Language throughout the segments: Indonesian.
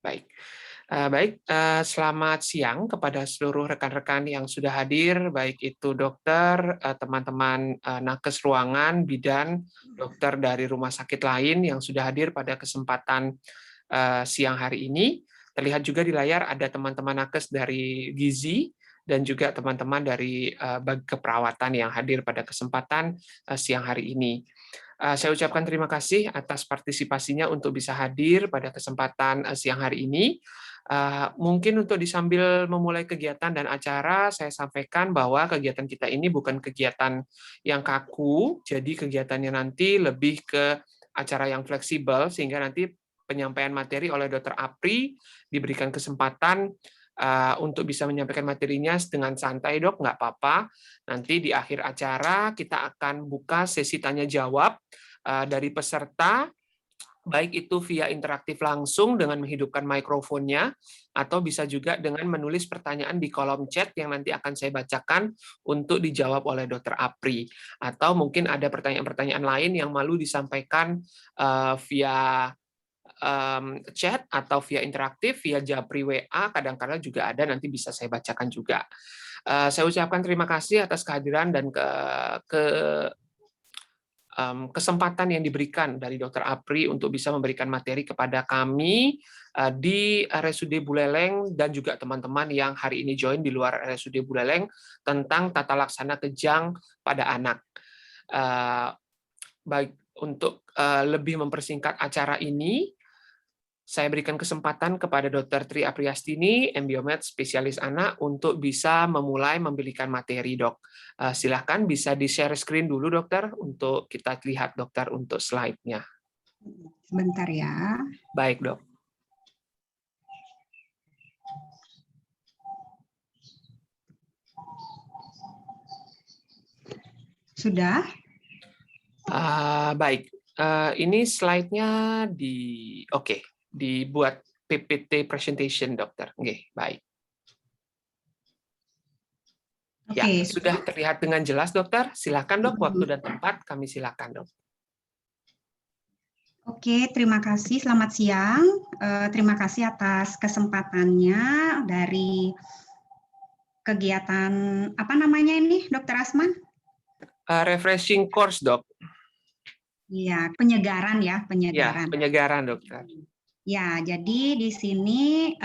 Baik. Selamat siang kepada seluruh rekan-rekan yang sudah hadir, baik itu dokter, teman-teman nakes ruangan, bidan, dokter dari rumah sakit lain yang sudah hadir pada kesempatan siang hari ini. Terlihat juga di layar ada teman-teman nakes dari gizi dan juga teman-teman dari keperawatan yang hadir pada kesempatan siang hari ini. Saya ucapkan terima kasih atas partisipasinya untuk bisa hadir pada kesempatan siang hari ini. Mungkin untuk disambil memulai kegiatan dan acara, saya sampaikan bahwa kegiatan kita ini bukan kegiatan yang kaku, jadi kegiatannya nanti lebih ke acara yang fleksibel, sehingga nanti penyampaian materi oleh Dr. Apri diberikan kesempatan untuk bisa menyampaikan materinya dengan santai, Dok, nggak apa-apa. Nanti di akhir acara kita akan buka sesi tanya-jawab dari peserta, baik itu via interaktif langsung dengan menghidupkan mikrofonnya, atau bisa juga dengan menulis pertanyaan di kolom chat yang nanti akan saya bacakan untuk dijawab oleh Dr. Apri. Atau mungkin ada pertanyaan-pertanyaan lain yang malu disampaikan via chat atau via interaktif, via Japri WA, kadang-kadang juga ada, nanti bisa saya bacakan juga. Saya ucapkan terima kasih atas kehadiran dan kesempatan yang diberikan dari Dr. Apri untuk bisa memberikan materi kepada kami di RSUD Buleleng dan juga teman-teman yang hari ini join di luar RSUD Buleleng tentang tata laksana kejang pada anak. Baik, untuk lebih mempersingkat acara ini, saya berikan kesempatan kepada Dr. Tri Apriastini, Embiomed spesialis anak, untuk bisa memulai memberikan materi, Dok. Silahkan bisa di-share screen dulu, Dokter, untuk kita lihat, Dokter, untuk slide-nya. Sebentar ya. Baik, Dok. Sudah? Baik, ini slide-nya dibuat PPT presentation, Dokter. Oke, baik. Ya, sudah terlihat dengan jelas, Dokter. Silakan, Dok, waktu dan tempat kami silakan, Dok. Oke, terima kasih. Selamat siang. Terima kasih atas kesempatannya dari kegiatan apa namanya ini, Dokter Asman? Refreshing course, Dok. Iya, penyegaran ya, penyegaran. Ya, penyegaran, Dokter. Ya, jadi di sini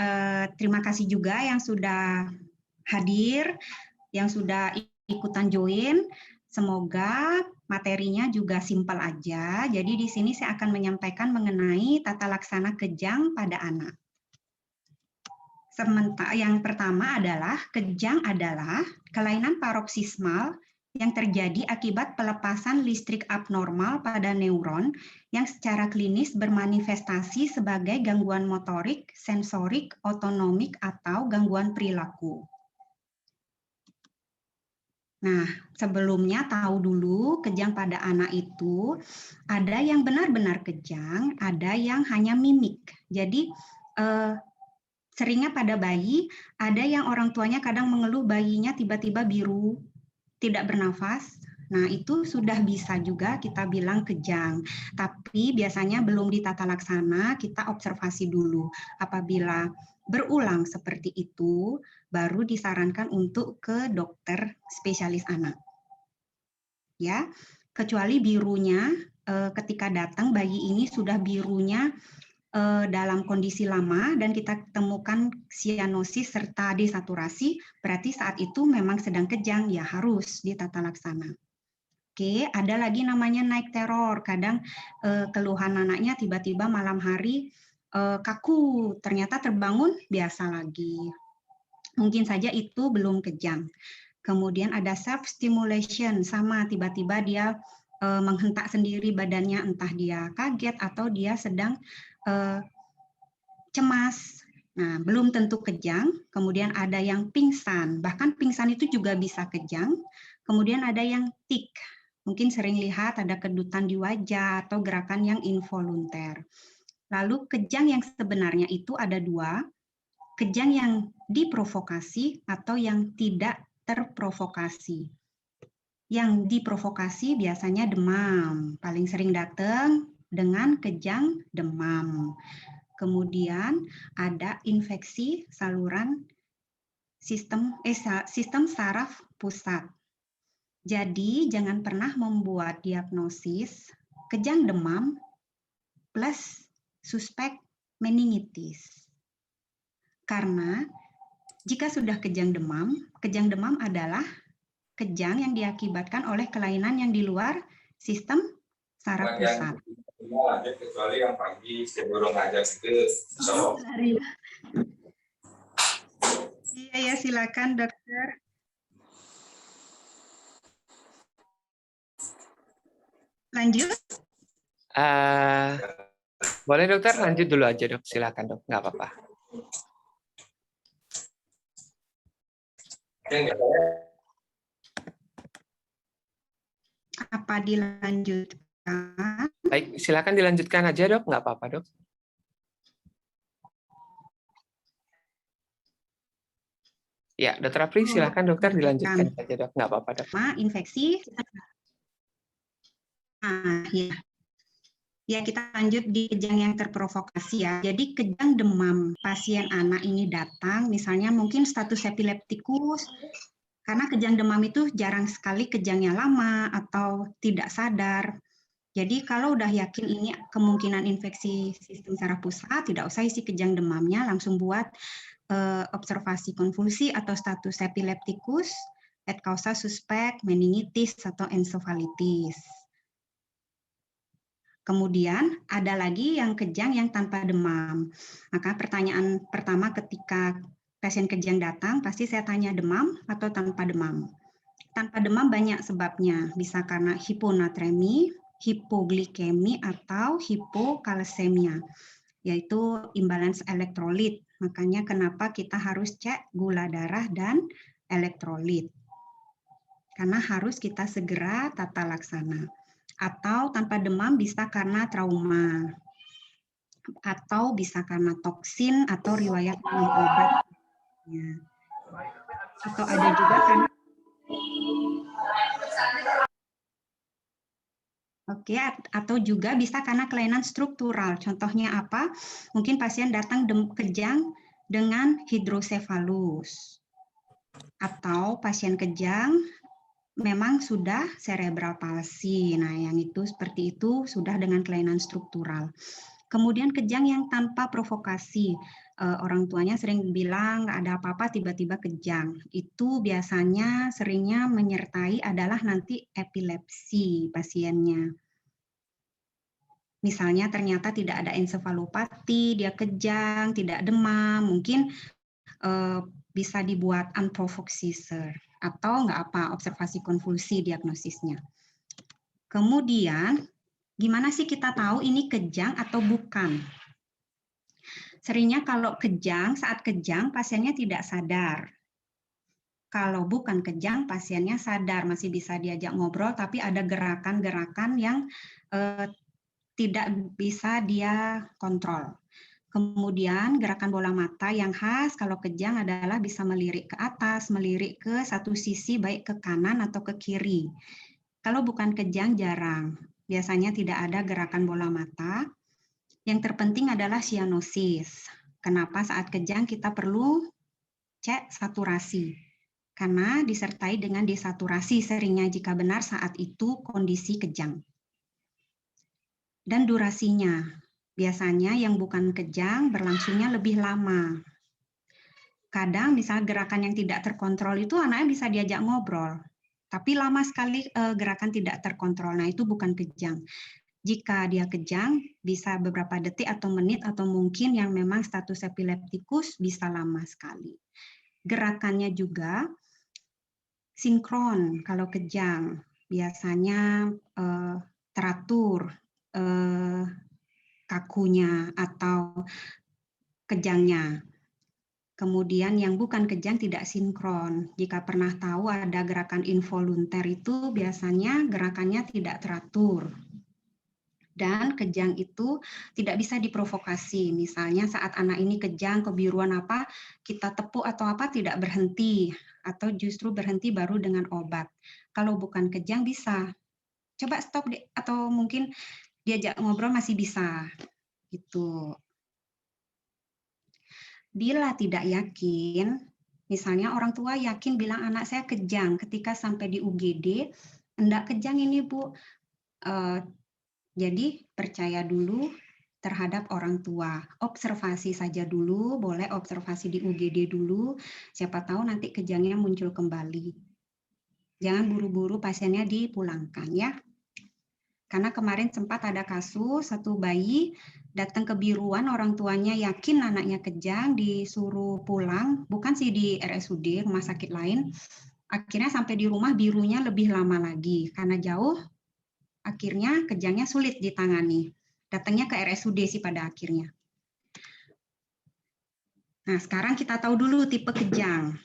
terima kasih juga yang sudah hadir, yang sudah ikutan join. Semoga materinya juga simpel aja. Jadi di sini saya akan menyampaikan mengenai tata laksana kejang pada anak. Sementara yang pertama adalah kejang adalah kelainan paroksismal yang terjadi akibat pelepasan listrik abnormal pada neuron yang secara klinis bermanifestasi sebagai gangguan motorik, sensorik, otonomik, atau gangguan perilaku. Nah, sebelumnya tahu dulu kejang pada anak itu ada yang benar-benar kejang, ada yang hanya mimik. Jadi seringnya pada bayi ada yang orang tuanya kadang mengeluh bayinya tiba-tiba biru, tidak bernafas. Nah, itu sudah bisa juga kita bilang kejang. Tapi biasanya belum ditata laksana, kita observasi dulu. Apabila berulang seperti itu, baru disarankan untuk ke dokter spesialis anak. Ya, kecuali birunya ketika datang bayi ini sudah birunya dalam kondisi lama dan kita temukan sianosis serta desaturasi, berarti saat itu memang sedang kejang, ya harus ditata laksana. Oke, ada lagi namanya naik teror. Kadang keluhan anaknya tiba-tiba malam hari kaku, ternyata terbangun biasa lagi. Mungkin saja itu belum kejang. Kemudian ada self stimulation, sama tiba-tiba dia menghentak sendiri badannya, entah dia kaget atau dia sedang cemas. Nah, belum tentu kejang. Kemudian ada yang pingsan, bahkan pingsan itu juga bisa kejang. Kemudian ada yang tik, mungkin sering lihat ada kedutan di wajah atau gerakan yang involunter. Lalu kejang yang sebenarnya itu ada dua, kejang yang diprovokasi atau yang tidak terprovokasi. Yang diprovokasi biasanya demam, paling sering datang dengan kejang demam. Kemudian ada infeksi saluran sistem saraf pusat. Jadi jangan pernah membuat diagnosis kejang demam plus suspek meningitis. Karena jika sudah kejang demam adalah kejang yang diakibatkan oleh kelainan yang di luar sistem saraf pusat. Lanjut kecuali yang pagi sebelum ngajar itu. Iya, silakan dokter. Lanjut. Boleh dokter, lanjut dulu aja dok, silakan dok, nggak apa-apa. Apa dilanjutkan? Baik, silakan dilanjutkan aja dok, nggak apa-apa dok. Ya, dokter Apri, silakan dokter dilanjutkan saja dok, nggak apa-apa dok. Infeksi. Ya. Ya, kita lanjut di kejang yang terprovokasi ya. Jadi kejang demam, pasien anak ini datang, misalnya mungkin status epileptikus, karena kejang demam itu jarang sekali kejangnya lama atau tidak sadar. Jadi kalau udah yakin ini kemungkinan infeksi sistem saraf pusat, tidak usah isi kejang demamnya, langsung buat observasi konvulsi atau status epileptikus, et causa suspek, meningitis, atau ensefalitis. Kemudian ada lagi yang kejang yang tanpa demam. Maka pertanyaan pertama ketika pasien kejang datang, pasti saya tanya demam atau tanpa demam. Tanpa demam banyak sebabnya, bisa karena hiponatremi, hipoglikemi, atau hipokalsemia, yaitu imbalance elektrolit. Makanya kenapa kita harus cek gula darah dan elektrolit. Karena harus kita segera tata laksana. Atau tanpa demam bisa karena trauma, atau bisa karena toksin atau riwayat minum obat. Atau ada juga karena atau juga bisa karena kelainan struktural. Contohnya apa? Mungkin pasien datang kejang dengan hidrosefalus. Atau pasien kejang memang sudah cerebral palsy. Nah, yang itu seperti itu sudah dengan kelainan struktural. Kemudian kejang yang tanpa provokasi. Orang tuanya sering bilang nggak ada apa-apa tiba-tiba kejang. Itu biasanya seringnya menyertai adalah nanti epilepsi pasiennya. Misalnya ternyata tidak ada ensefalopati, dia kejang, tidak demam, mungkin bisa dibuat unprovoked seizure atau nggak apa, observasi konvulsi diagnosisnya. Kemudian, gimana sih kita tahu ini kejang atau bukan? Seringnya kalau kejang, saat kejang pasiennya tidak sadar. Kalau bukan kejang, pasiennya sadar, masih bisa diajak ngobrol, tapi ada gerakan-gerakan yang tidak bisa dia kontrol. Kemudian gerakan bola mata yang khas kalau kejang adalah bisa melirik ke atas, melirik ke satu sisi baik ke kanan atau ke kiri. Kalau bukan kejang jarang, biasanya tidak ada gerakan bola mata. Yang terpenting adalah cyanosis. Kenapa saat kejang kita perlu cek saturasi? Karena disertai dengan desaturasi seringnya jika benar saat itu kondisi kejang. Dan durasinya. Biasanya yang bukan kejang berlangsungnya lebih lama. Kadang misalnya gerakan yang tidak terkontrol itu anaknya bisa diajak ngobrol. Tapi lama sekali gerakan tidak terkontrol. Nah itu bukan kejang. Jika dia kejang bisa beberapa detik atau menit atau mungkin yang memang status epileptikus bisa lama sekali. Gerakannya juga sinkron kalau kejang. Biasanya teratur. Kakunya atau kejangnya. Kemudian yang bukan kejang tidak sinkron. Jika pernah tahu ada gerakan involunter itu biasanya gerakannya tidak teratur. Dan kejang itu tidak bisa diprovokasi. Misalnya saat anak ini kejang, kebiruan apa, kita tepuk atau apa tidak berhenti. Atau justru berhenti baru dengan obat. Kalau bukan kejang bisa. Coba stop atau mungkin diajak ngobrol masih bisa. Gitu. Bila tidak yakin, misalnya orang tua yakin bilang anak saya kejang, ketika sampai di UGD, enggak kejang ini Bu. Jadi percaya dulu terhadap orang tua. Observasi saja dulu, boleh observasi di UGD dulu, siapa tahu nanti kejangnya muncul kembali. Jangan buru-buru pasiennya dipulangkan ya. Karena kemarin sempat ada kasus, satu bayi datang ke biruan, orang tuanya yakin anaknya kejang, disuruh pulang, bukan sih di RSUD, rumah sakit lain. Akhirnya sampai di rumah birunya lebih lama lagi, karena jauh, akhirnya kejangnya sulit ditangani. Datangnya ke RSUD sih pada akhirnya. Nah, sekarang kita tahu dulu tipe kejang.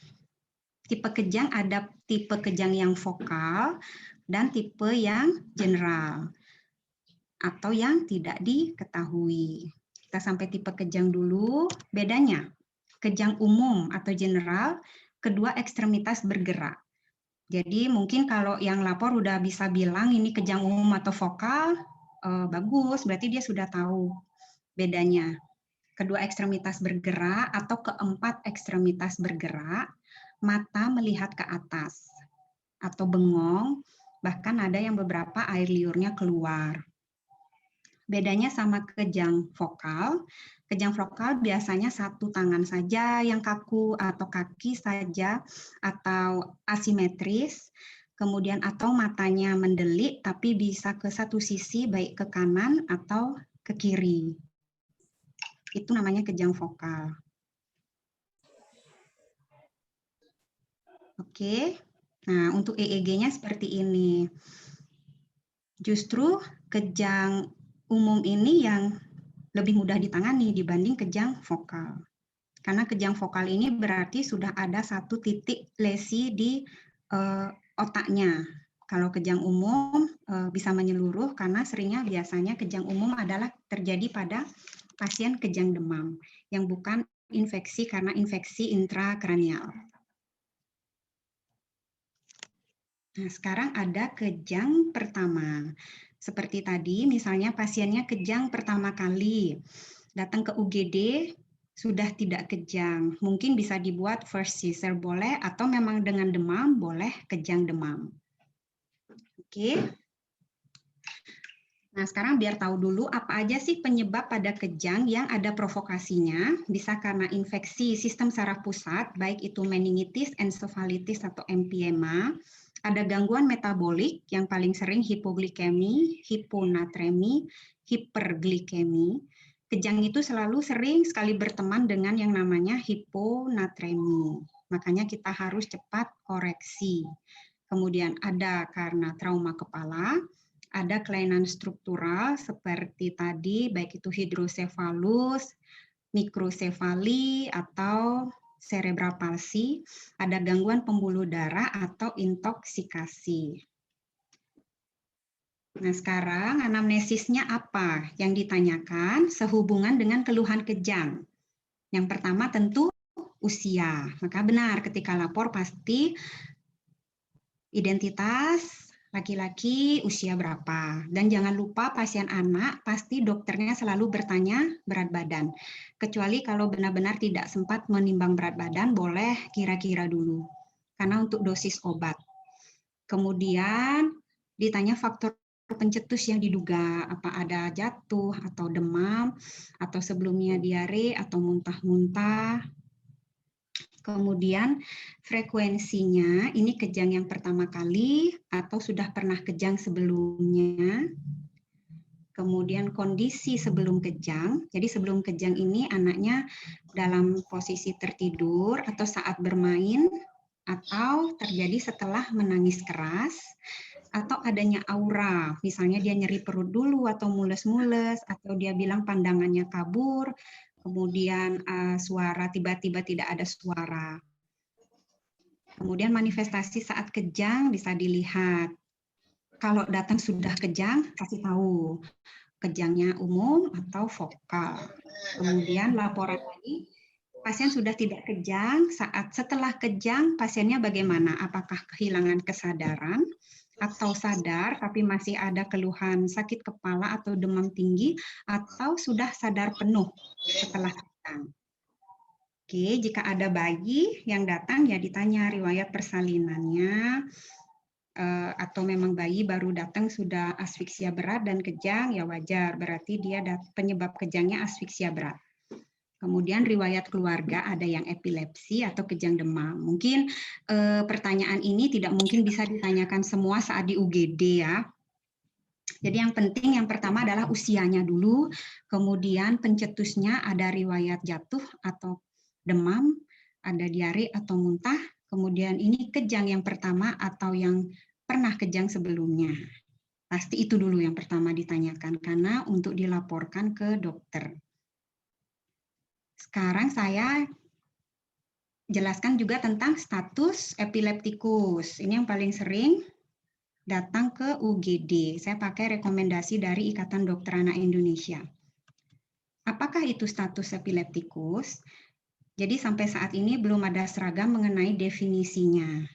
Tipe kejang ada tipe kejang yang vokal dan tipe yang general atau yang tidak diketahui. Kita sampai tipe kejang dulu. Bedanya, kejang umum atau general, kedua ekstremitas bergerak. Jadi mungkin kalau yang lapor udah bisa bilang ini kejang umum atau vokal, bagus, berarti dia sudah tahu bedanya. Kedua ekstremitas bergerak atau keempat ekstremitas bergerak, mata melihat ke atas atau bengong, bahkan ada yang beberapa air liurnya keluar. Bedanya sama kejang vokal biasanya satu tangan saja yang kaku atau kaki saja atau asimetris, kemudian atau matanya mendelik tapi bisa ke satu sisi baik ke kanan atau ke kiri. Itu namanya kejang vokal. Oke, nah untuk EEG-nya seperti ini. Justru kejang umum ini yang lebih mudah ditangani dibanding kejang vokal. Karena kejang vokal ini berarti sudah ada satu titik lesi di otaknya. Kalau kejang umum bisa menyeluruh karena seringnya biasanya kejang umum adalah terjadi pada pasien kejang demam yang bukan infeksi karena infeksi intrakranial. Nah, sekarang ada kejang pertama. Seperti tadi, misalnya pasiennya kejang pertama kali, datang ke UGD, sudah tidak kejang. Mungkin bisa dibuat first seizure boleh, atau memang dengan demam boleh kejang demam. Oke. Nah, sekarang biar tahu dulu apa aja sih penyebab pada kejang yang ada provokasinya. Bisa karena infeksi sistem saraf pusat, baik itu meningitis, ensefalitis, atau empiema. Ada gangguan metabolik yang paling sering hipoglikemi, hiponatremi, hiperglikemi. Kejang itu selalu sering sekali berteman dengan yang namanya hiponatremi. Makanya kita harus cepat koreksi. Kemudian ada karena trauma kepala, ada kelainan struktural seperti tadi, baik itu hidrosefalus, mikrosefali, atau cerebral palsy, ada gangguan pembuluh darah atau intoksikasi. Nah, sekarang anamnesisnya apa yang ditanyakan sehubungan dengan keluhan kejang? Yang pertama tentu usia. Maka benar ketika lapor pasti identitas, laki-laki usia berapa. Dan jangan lupa pasien anak pasti dokternya selalu bertanya berat badan. Kecuali kalau benar-benar tidak sempat menimbang berat badan, boleh kira-kira dulu. Karena untuk dosis obat. Kemudian ditanya faktor pencetus yang diduga, apa ada jatuh atau demam, atau sebelumnya diare atau muntah-muntah. Kemudian frekuensinya, ini kejang yang pertama kali atau sudah pernah kejang sebelumnya. Kemudian kondisi sebelum kejang, jadi sebelum kejang ini anaknya dalam posisi tertidur atau saat bermain, atau terjadi setelah menangis keras, atau adanya aura, misalnya dia nyeri perut dulu atau mules-mules, atau dia bilang pandangannya kabur, kemudian suara tiba-tiba tidak ada suara. Kemudian manifestasi saat kejang bisa dilihat. Kalau datang sudah kejang, kasih tahu kejangnya umum atau vokal. Kemudian laporan lagi, pasien sudah tidak kejang, setelah kejang pasiennya bagaimana? Apakah kehilangan kesadaran atau sadar tapi masih ada keluhan sakit kepala atau demam tinggi, atau sudah sadar penuh setelah kejang? Oke, jika ada bayi yang datang ya ditanya riwayat persalinannya, atau memang bayi baru datang sudah asfiksia berat dan kejang, ya wajar, berarti dia penyebab kejangnya asfiksia berat. Kemudian riwayat keluarga ada yang epilepsi atau kejang demam. Mungkin pertanyaan ini tidak mungkin bisa ditanyakan semua saat di UGD ya. Jadi yang penting yang pertama adalah usianya dulu, kemudian pencetusnya ada riwayat jatuh atau demam, ada diare atau muntah, kemudian ini kejang yang pertama atau yang pernah kejang sebelumnya. Pasti itu dulu yang pertama ditanyakan karena untuk dilaporkan ke dokter. Sekarang saya jelaskan juga tentang status epileptikus. Ini yang paling sering datang ke UGD. Saya pakai rekomendasi dari Ikatan Dokter Anak Indonesia. Apakah itu status epileptikus? Jadi sampai saat ini belum ada seragam mengenai definisinya.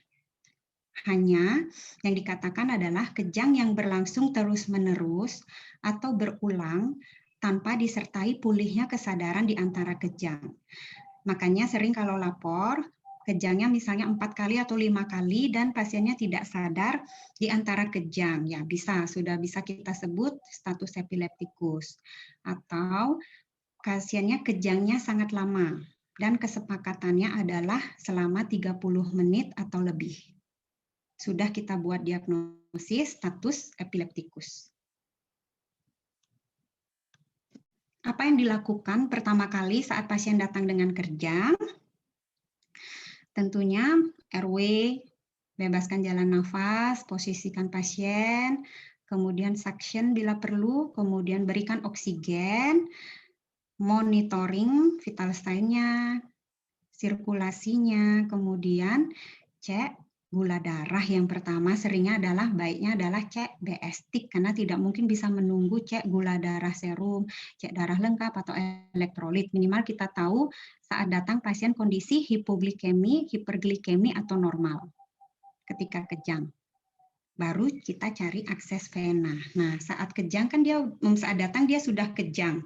Hanya yang dikatakan adalah kejang yang berlangsung terus-menerus atau berulang tanpa disertai pulihnya kesadaran di antara kejang. Makanya sering kalau lapor, kejangnya misalnya 4 kali atau 5 kali dan pasiennya tidak sadar di antara kejang. Ya sudah bisa kita sebut status epileptikus. Atau pasiennya kejangnya sangat lama dan kesepakatannya adalah selama 30 menit atau lebih. Sudah kita buat diagnosis status epileptikus. Apa yang dilakukan pertama kali saat pasien datang dengan kejang? Tentunya RW, bebaskan jalan nafas, posisikan pasien, kemudian suction bila perlu, kemudian berikan oksigen, monitoring vital sign-nya, sirkulasinya, kemudian cek gula darah. Yang pertama baiknya adalah cek BS-tik karena tidak mungkin bisa menunggu cek gula darah serum, cek darah lengkap atau elektrolit. Minimal kita tahu saat datang pasien kondisi hipoglikemi, hiperglikemi atau normal ketika kejang. Baru kita cari akses vena. Nah, saat kejang kan saat datang dia sudah kejang.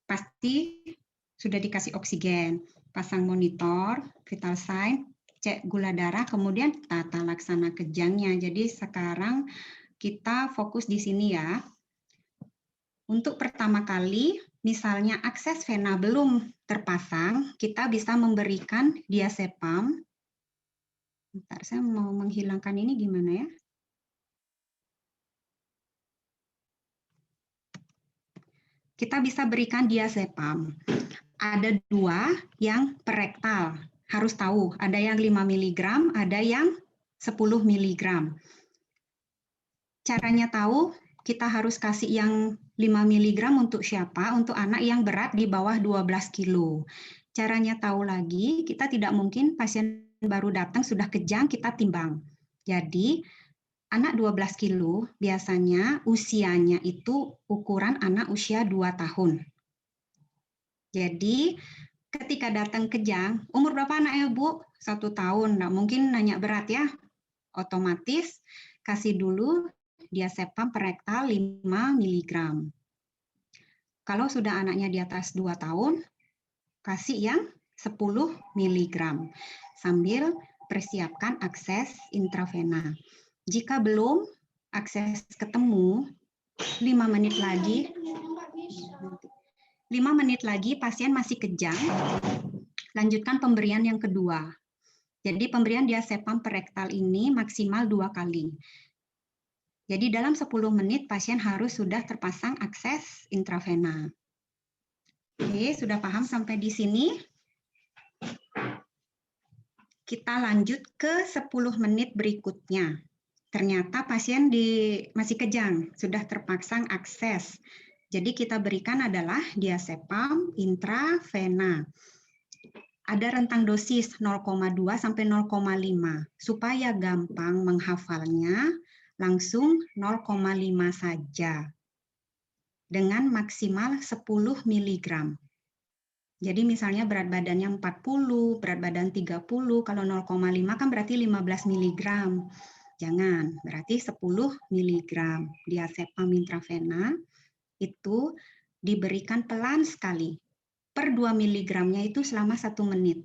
Pasti sudah dikasih oksigen, pasang monitor, vital sign, cek gula darah, kemudian tata laksana kejangnya. Jadi sekarang kita fokus di sini ya. Untuk pertama kali, misalnya akses vena belum terpasang, kita bisa memberikan diazepam. Bentar, saya mau menghilangkan ini gimana ya? Kita bisa berikan diazepam. Ada 2 yang perektal. Harus tahu, ada yang 5 mg, ada yang 10 mg. Caranya tahu, kita harus kasih yang 5 mg untuk siapa? Untuk anak yang berat di bawah 12 kilo. Caranya tahu lagi, kita tidak mungkin pasien baru datang sudah kejang, kita timbang. Jadi, anak 12 kilo biasanya usianya itu ukuran anak usia 2 tahun. Jadi, ketika datang kejang, umur berapa anaknya Bu? 1 tahun, nggak mungkin nanya berat ya. Otomatis kasih dulu diazepam perektal 5 mg. Kalau sudah anaknya di atas 2 tahun, kasih yang 10 mg. Sambil persiapkan akses intravena. Jika belum akses ketemu, 5 menit lagi, 5 menit lagi pasien masih kejang, lanjutkan pemberian yang kedua. Jadi pemberian diazepam perektal ini maksimal 2 kali. Jadi dalam 10 menit pasien harus sudah terpasang akses intravena. Oke, sudah paham sampai di sini? Kita lanjut ke 10 menit berikutnya. Ternyata pasien masih kejang, sudah terpasang akses. Jadi kita berikan adalah diazepam intravena. Ada rentang dosis 0,2 sampai 0,5. Supaya gampang menghafalnya, langsung 0,5 saja. Dengan maksimal 10 mg. Jadi misalnya berat badannya 40, berat badan 30, kalau 0,5 kan berarti 15 mg. Jangan, berarti 10 mg diazepam intravena itu diberikan pelan sekali. per 2 mg-nya itu selama 1 menit.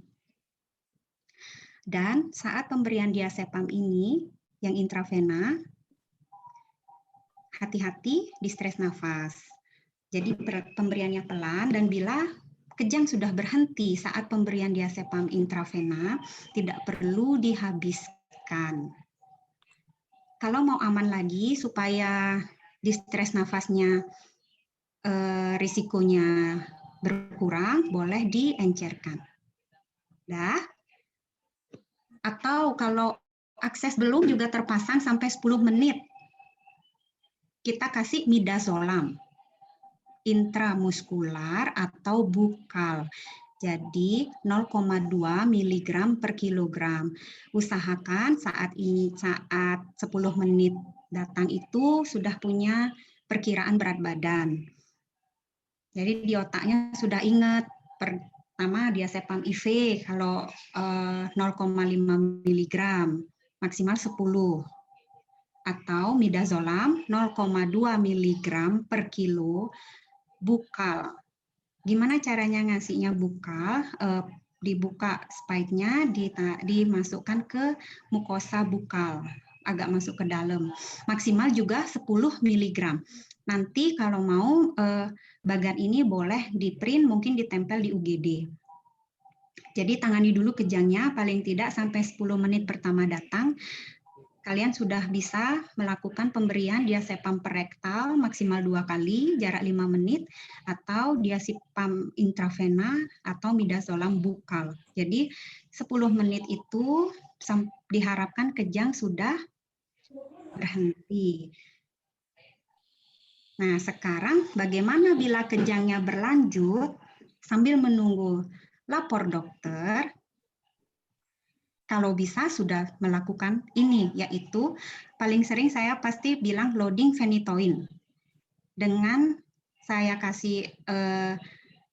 Dan saat pemberian diazepam ini, yang intravena, hati-hati di stres nafas. Jadi pemberiannya pelan, dan bila kejang sudah berhenti saat pemberian diazepam intravena, tidak perlu dihabiskan. Kalau mau aman lagi, supaya di stres nafasnya risikonya berkurang, boleh diencerkan. Dah. Atau kalau akses belum juga terpasang sampai 10 menit, kita kasih midazolam intramuskular atau bukal. Jadi 0,2 mg per kilogram. Usahakan saat 10 menit datang itu sudah punya perkiraan berat badan. Jadi di otaknya sudah ingat, pertama diazepam IV kalau 0,5 mg, maksimal 10. Atau midazolam 0,2 mg per kilo bukal. Gimana caranya ngasihnya bukal? Dibuka spike-nya, dimasukkan ke mukosa bukal, agak masuk ke dalam. Maksimal juga 10 mg. Nanti kalau mau bagan ini boleh di print, mungkin ditempel di UGD. Jadi tangani dulu kejangnya, paling tidak sampai 10 menit pertama datang, kalian sudah bisa melakukan pemberian diazepam perektal maksimal 2 kali, jarak 5 menit, atau diazepam intravena atau midazolam bukal. Jadi 10 menit itu diharapkan kejang sudah berhenti. Nah, sekarang bagaimana bila kejangnya berlanjut sambil menunggu lapor dokter? Kalau bisa sudah melakukan ini, yaitu paling sering saya pasti bilang loading phenytoin. Dengan saya kasih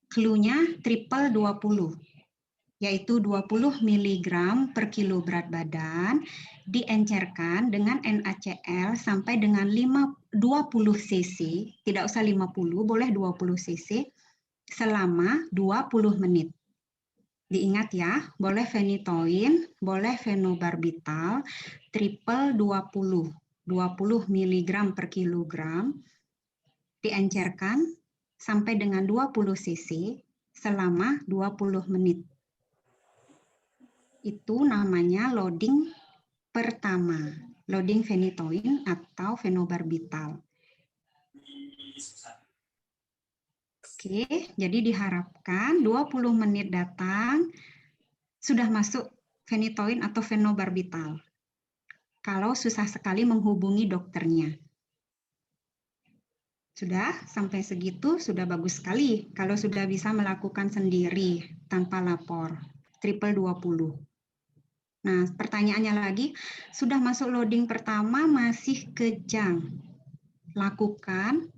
clue-nya triple 20, yaitu 20 mg per kilo berat badan, diencerkan dengan NaCl sampai dengan 20 cc, tidak usah 50, boleh 20 cc, selama 20 menit. Diingat ya, boleh phenytoin, boleh phenobarbital, triple 20 mg per kilogram, diencerkan sampai dengan 20 cc selama 20 menit. Itu namanya loading pertama, loading phenytoin atau phenobarbital. Oke, jadi diharapkan 20 menit datang sudah masuk phenytoin atau phenobarbital. Kalau susah sekali menghubungi dokternya. Sudah sampai segitu sudah bagus sekali. Kalau sudah bisa melakukan sendiri tanpa lapor, triple 20. Nah, pertanyaannya lagi, sudah masuk loading pertama masih kejang. Lakukan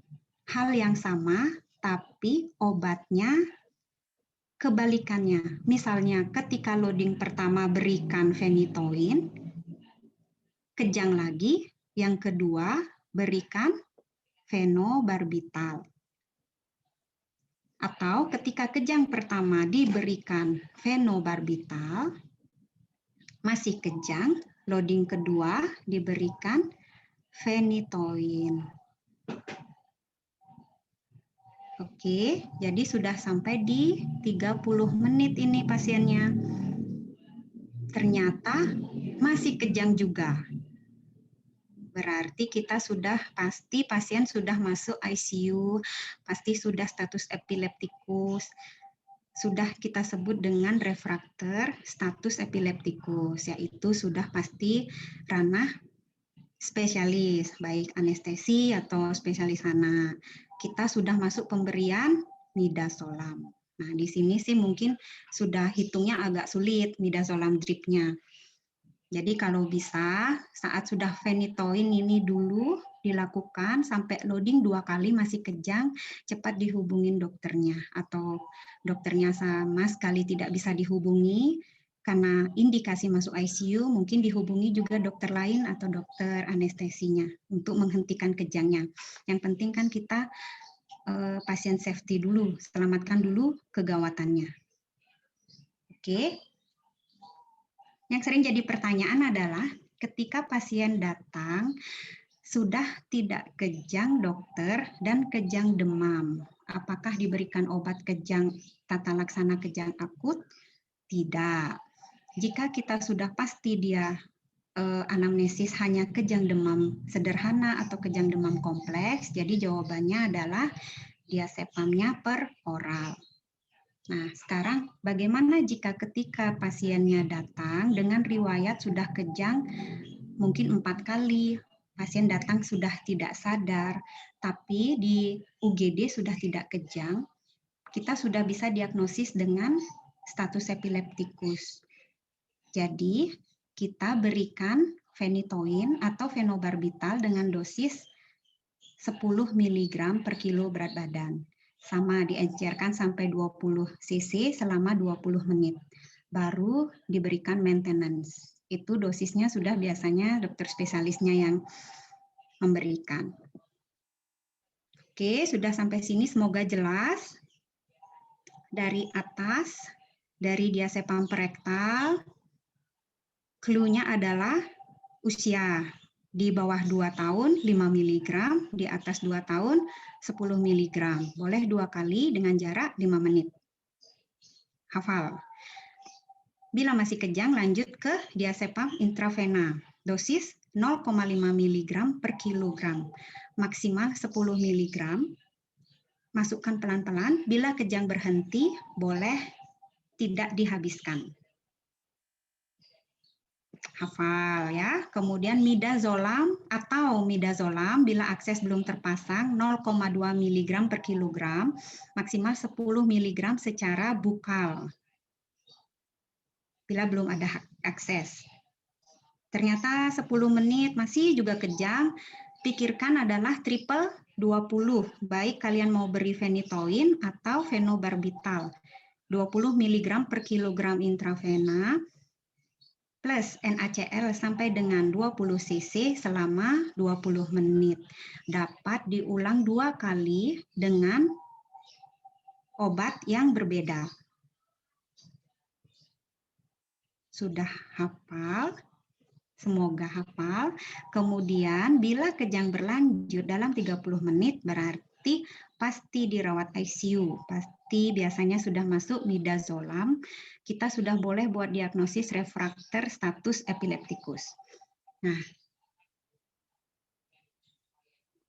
hal yang sama, tapi obatnya kebalikannya. Misalnya ketika loading pertama berikan phenytoin, kejang lagi, yang kedua berikan phenobarbital. Atau ketika kejang pertama diberikan phenobarbital, masih kejang, loading kedua diberikan phenytoin. Oke, jadi sudah sampai di 30 menit ini pasiennya. Ternyata masih kejang juga. Berarti kita sudah pasti pasien sudah masuk ICU, pasti sudah status epileptikus, sudah kita sebut dengan refrakter status epileptikus, yaitu sudah pasti ranah spesialis, baik anestesi atau spesialis anak. Kita sudah masuk pemberian midazolam. Nah, di sini sih mungkin sudah hitungnya agak sulit midazolam dripnya. Jadi kalau bisa saat sudah phenytoin ini dulu dilakukan sampai loading 2 kali masih kejang, cepat dihubungin dokternya, atau dokternya sama sekali tidak bisa dihubungi karena indikasi masuk ICU, mungkin dihubungi juga dokter lain atau dokter anestesinya untuk menghentikan kejangnya. Yang penting kan kita pasien safety dulu, selamatkan dulu kegawatannya. Oke. Yang sering jadi pertanyaan adalah ketika pasien datang sudah tidak kejang dokter dan kejang demam, apakah diberikan obat kejang tata laksana kejang akut? Tidak. Jika kita sudah pasti dia anamnesis hanya kejang demam sederhana atau kejang demam kompleks, jadi jawabannya adalah diazepamnya per oral. Nah, sekarang bagaimana jika ketika pasiennya datang dengan riwayat sudah kejang mungkin 4 kali, pasien datang sudah tidak sadar, tapi di UGD sudah tidak kejang, kita sudah bisa diagnosis dengan status epileptikus. Jadi, kita berikan phenytoin atau fenobarbital dengan dosis 10 mg per kilo berat badan. Sama diencerkan sampai 20 cc selama 20 menit. Baru diberikan maintenance. Itu dosisnya sudah biasanya dokter spesialisnya yang memberikan. Oke, sudah sampai sini semoga jelas. Dari atas, dari diazepam perektal, clue-nya adalah usia. Di bawah 2 tahun 5 mg, di atas 2 tahun 10 mg. Boleh 2 kali dengan jarak 5 menit. Hafal. Bila masih kejang lanjut ke diazepam intravena. Dosis 0,5 mg per kilogram. Maksimal 10 mg. Masukkan pelan-pelan. Bila kejang berhenti, boleh tidak dihabiskan. Hafal ya. Kemudian midazolam atau midazolam bila akses belum terpasang 0,2 mg per kilogram, maksimal 10 mg secara bukal. Bila belum ada akses. Ternyata 10 menit masih juga kejang, pikirkan adalah triple 20. Baik kalian mau beri phenytoin atau fenobarbital. 20 mg per kilogram intravena plus NaCl sampai dengan 20 cc selama 20 menit. Dapat diulang 2 kali dengan obat yang berbeda. Sudah hafal? Semoga hafal. Kemudian bila kejang berlanjut dalam 30 menit berarti pasti dirawat ICU. Pasti biasanya sudah masuk midazolam. Kita sudah boleh buat diagnosis refrakter status epileptikus. Nah,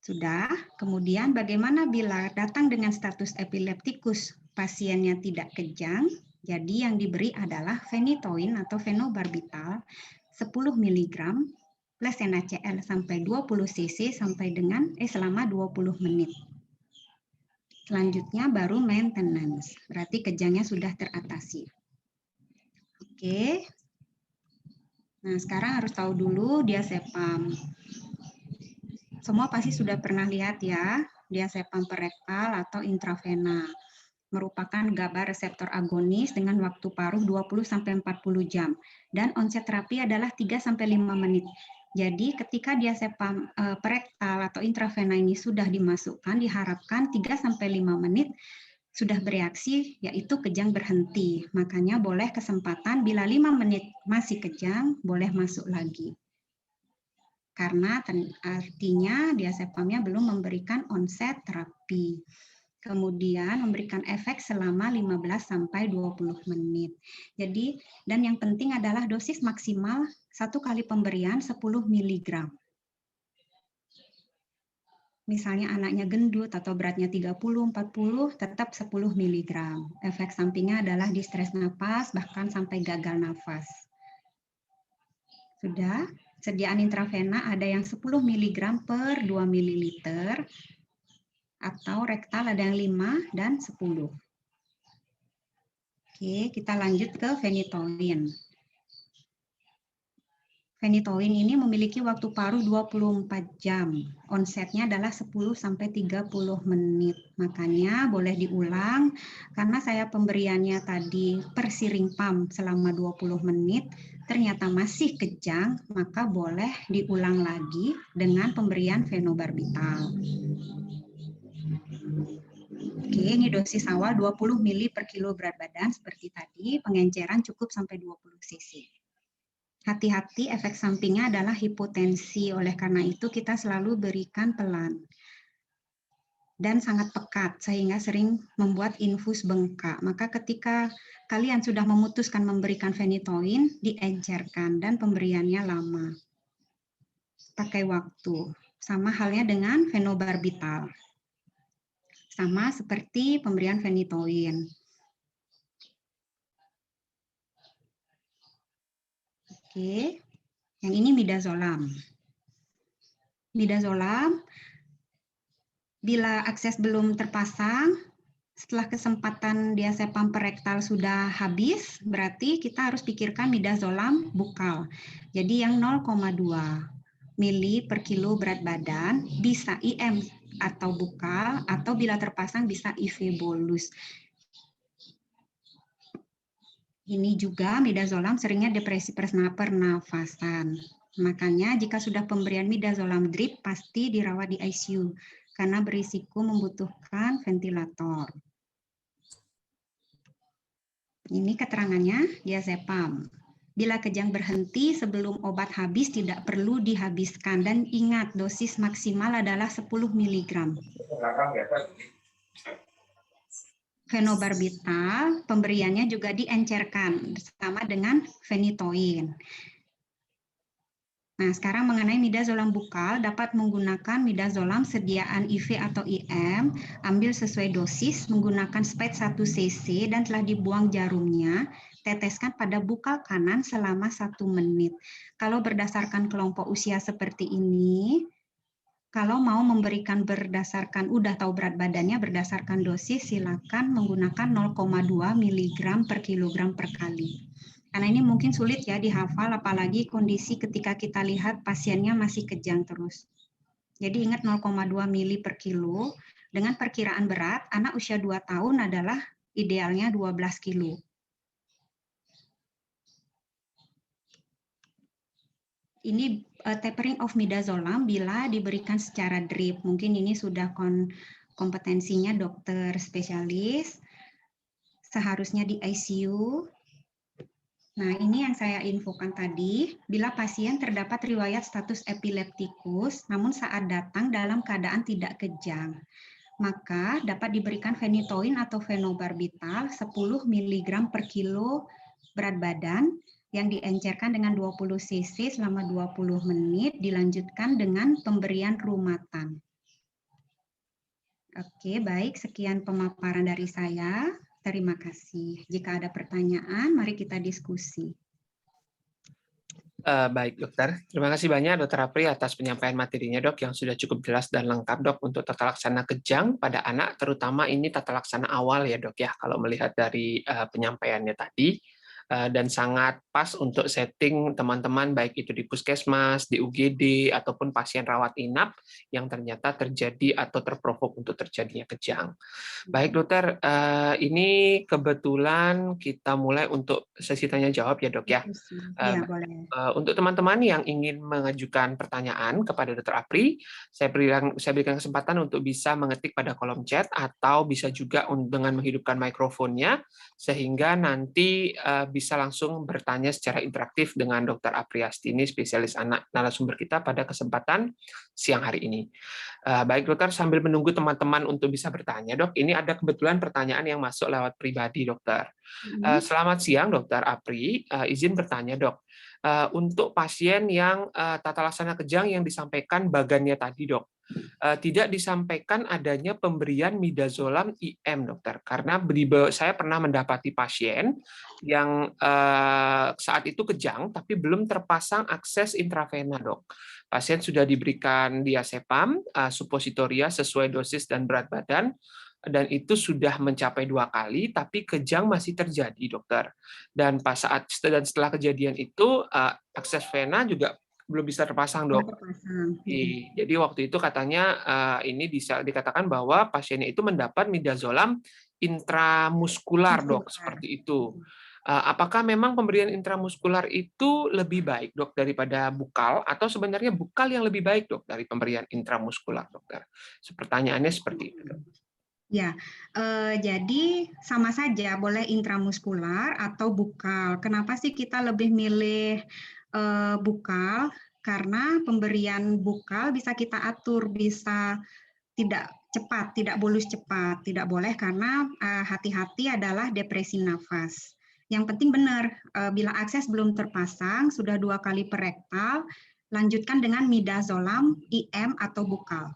sudah. Kemudian bagaimana bila datang dengan status epileptikus pasiennya tidak kejang? Jadi yang diberi adalah phenytoin atau fenobarbital 10 mg plus NaCl sampai 20 cc sampai dengan selama 20 menit. Selanjutnya baru maintenance, berarti kejangnya sudah teratasi. Oke. Nah, sekarang harus tahu dulu diazepam. Semua pasti sudah pernah lihat ya, diazepam perektal atau intravena. Merupakan GABA reseptor agonis dengan waktu paruh 20-40 jam. Dan onset terapi adalah 3-5 menit. Jadi ketika diazepam perektal atau intravena ini sudah dimasukkan, diharapkan 3-5 menit sudah bereaksi, yaitu kejang berhenti. Makanya boleh kesempatan bila 5 menit masih kejang, boleh masuk lagi. Karena artinya diazepamnya belum memberikan onset terapi. Kemudian memberikan efek selama 15-20 menit. Jadi, dan yang penting adalah dosis maksimal 1 kali pemberian 10 mg. Misalnya anaknya gendut atau beratnya 30-40, tetap 10 mg. Efek sampingnya adalah distres napas, bahkan sampai gagal nafas. Sudah, sediaan intravena ada yang 10 mg per 2 ml, atau rektal ada yang 5 dan 10. Oke, kita lanjut ke phenytoin. Phenytoin ini memiliki waktu paruh 24 jam. Onsetnya adalah 10-30 menit. Makanya boleh diulang karena saya pemberiannya tadi per siring pump selama 20 menit, ternyata masih kejang, maka boleh diulang lagi dengan pemberian fenobarbital. Oke, ini dosis awal 20 mili per kilo berat badan seperti tadi, pengenceran cukup sampai 20 cc. Hati-hati, efek sampingnya adalah hipotensi, oleh karena itu kita selalu berikan pelan dan sangat pekat sehingga sering membuat infus bengkak. Maka ketika kalian sudah memutuskan memberikan phenytoin, diencerkan dan pemberiannya lama. Pakai waktu. Sama halnya dengan fenobarbital. Sama seperti pemberian phenytoin. Oke, yang ini midazolam. Midazolam, bila akses belum terpasang, setelah kesempatan diazepam perektal sudah habis, berarti kita harus pikirkan midazolam bukal. Jadi yang 0,2 mili per kilo berat badan, bisa IM atau bukal, atau bila terpasang bisa IV bolus. Ini juga midazolam seringnya depresi pernafasan. Makanya jika sudah pemberian midazolam drip pasti dirawat di ICU karena berisiko membutuhkan ventilator. Ini keterangannya diazepam. Bila kejang berhenti sebelum obat habis tidak perlu dihabiskan dan ingat dosis maksimal adalah 10 mg. Fenobarbital pemberiannya juga diencerkan sama dengan phenytoin. Nah, sekarang mengenai midazolam bukal, dapat menggunakan midazolam sediaan IV atau IM, ambil sesuai dosis, menggunakan spade 1 cc dan telah dibuang jarumnya, teteskan pada bukal kanan selama 1 menit. Kalau berdasarkan kelompok usia seperti ini, kalau mau memberikan berdasarkan, udah tahu berat badannya, berdasarkan dosis, silakan menggunakan 0,2 mg per kilogram per kali. Karena ini mungkin sulit ya dihafal, apalagi kondisi ketika kita lihat pasiennya masih kejang terus. Jadi ingat 0,2 mili per kilo, dengan perkiraan berat, anak usia 2 tahun adalah idealnya 12 kilo. Ini tapering of midazolam bila diberikan secara drip. Mungkin ini sudah kompetensinya dokter spesialis, seharusnya di ICU. Nah, ini yang saya infokan tadi, bila pasien terdapat riwayat status epileptikus, namun saat datang dalam keadaan tidak kejang, maka dapat diberikan phenytoin atau fenobarbital 10 mg per kilo berat badan yang diencerkan dengan 20 cc selama 20 menit, dilanjutkan dengan pemberian rumatan. Oke, baik, sekian pemaparan dari saya. Terima kasih. Jika ada pertanyaan, mari kita diskusi. Baik dokter, terima kasih banyak dokter Apri atas penyampaian materinya dok yang sudah cukup jelas dan lengkap dok untuk tata laksana kejang pada anak, terutama ini tata laksana awal ya dok ya kalau melihat dari penyampaiannya tadi. Dan sangat pas untuk setting teman-teman baik itu di puskesmas, di UGD, ataupun pasien rawat inap yang ternyata terjadi atau terprovok untuk terjadinya kejang. Baik dokter, ini kebetulan kita mulai untuk sesi tanya jawab ya dok ya. Iya, boleh. Untuk teman-teman yang ingin mengajukan pertanyaan kepada Dr. Apri, saya berikan kesempatan untuk bisa mengetik pada kolom chat atau bisa juga dengan menghidupkan mikrofonnya sehingga nanti bisa langsung bertanya secara interaktif dengan Dr. Apriastini, spesialis anak narasumber kita pada kesempatan siang hari ini. Baik dokter, sambil menunggu teman-teman untuk bisa bertanya, dok, ini ada kebetulan pertanyaan yang masuk lewat pribadi dokter. Selamat siang Dr. Apri, izin bertanya dok. Untuk pasien yang tata laksana kejang yang disampaikan bagannya tadi dok, tidak disampaikan adanya pemberian midazolam IM dokter, karena saya pernah mendapati pasien yang saat itu kejang tapi belum terpasang akses intravena dok. Pasien sudah diberikan diazepam, supositoria sesuai dosis dan berat badan, dan itu sudah mencapai 2 kali, tapi kejang masih terjadi, dokter. Dan setelah kejadian itu, akses vena juga belum bisa terpasang, dok. Jadi waktu itu katanya ini bisa dikatakan bahwa pasiennya itu mendapat midazolam intramuskular, dok, seperti itu. Apakah memang pemberian intramuskular itu lebih baik, dok, daripada bukal, atau sebenarnya bukal yang lebih baik, dok, dari pemberian intramuskular, dokter? Pertanyaannya seperti itu, dok. Ya, jadi sama saja boleh intramuskular atau bukal. Kenapa sih kita lebih milih bukal? Karena pemberian bukal bisa kita atur, bisa tidak cepat, tidak bolus cepat, tidak boleh karena hati-hati adalah depresi nafas. Yang penting benar, bila akses belum terpasang, sudah 2 kali per rektal, lanjutkan dengan midazolam, IM atau bukal.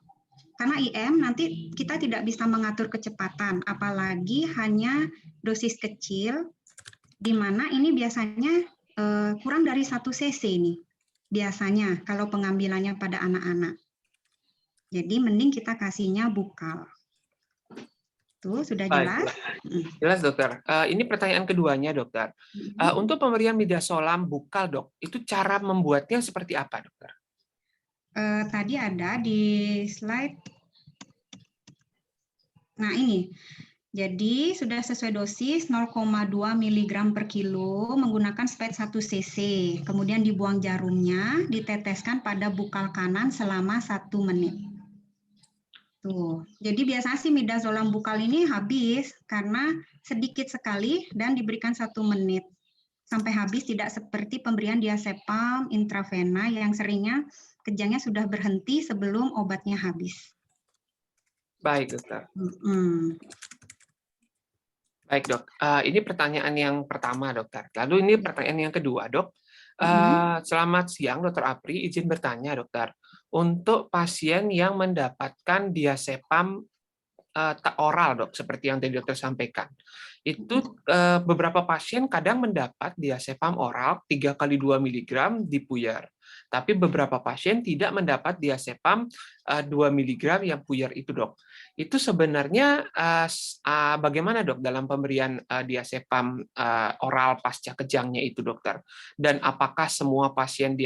Karena IM nanti kita tidak bisa mengatur kecepatan, apalagi hanya dosis kecil, di mana ini biasanya kurang dari 1 cc nih, biasanya kalau pengambilannya pada anak-anak. Jadi mending kita kasihnya bukal. Tuh, sudah Baik, jelas? jelas dokter. Ini pertanyaan keduanya dokter. Untuk pemberian midazolam bukal dok, itu cara membuatnya seperti apa dokter? Tadi ada di slide. Nah ini, jadi sudah sesuai dosis 0,2 mg per kilo menggunakan spet 1 cc. Kemudian dibuang jarumnya, diteteskan pada bukal kanan selama 1 menit. Tuh, jadi biasanya sih midazolam bukal ini habis karena sedikit sekali dan diberikan 1 menit. Sampai habis, tidak seperti pemberian diazepam intravena yang seringnya kejangnya sudah berhenti sebelum obatnya habis. Baik dokter. Hmm. Baik dok, ini pertanyaan yang pertama dokter. Lalu ini pertanyaan yang kedua dok. Selamat siang dokter Apri, izin bertanya dokter. Untuk pasien yang mendapatkan diazepam oral dok, seperti yang tadi dokter sampaikan, itu beberapa pasien kadang mendapat diazepam oral 3 kali 2 mg di puyer. Tapi beberapa pasien tidak mendapat diazepam 2 mg yang puyer itu dok. Itu sebenarnya bagaimana dok dalam pemberian diazepam oral pasca kejangnya itu dokter? Dan apakah semua pasien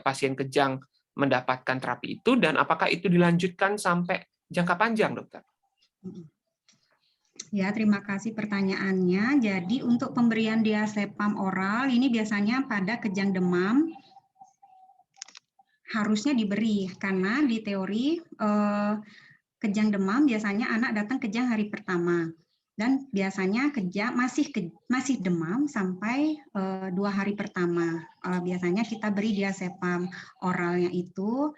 pasien kejang mendapatkan terapi itu dan apakah itu dilanjutkan sampai jangka panjang dokter? Ya, terima kasih pertanyaannya. Jadi untuk pemberian diazepam oral ini biasanya pada kejang demam harusnya diberi karena di teori kejang demam biasanya anak datang kejang hari pertama dan biasanya kejang masih demam sampai 2 hari pertama. Biasanya kita beri diazepam oralnya itu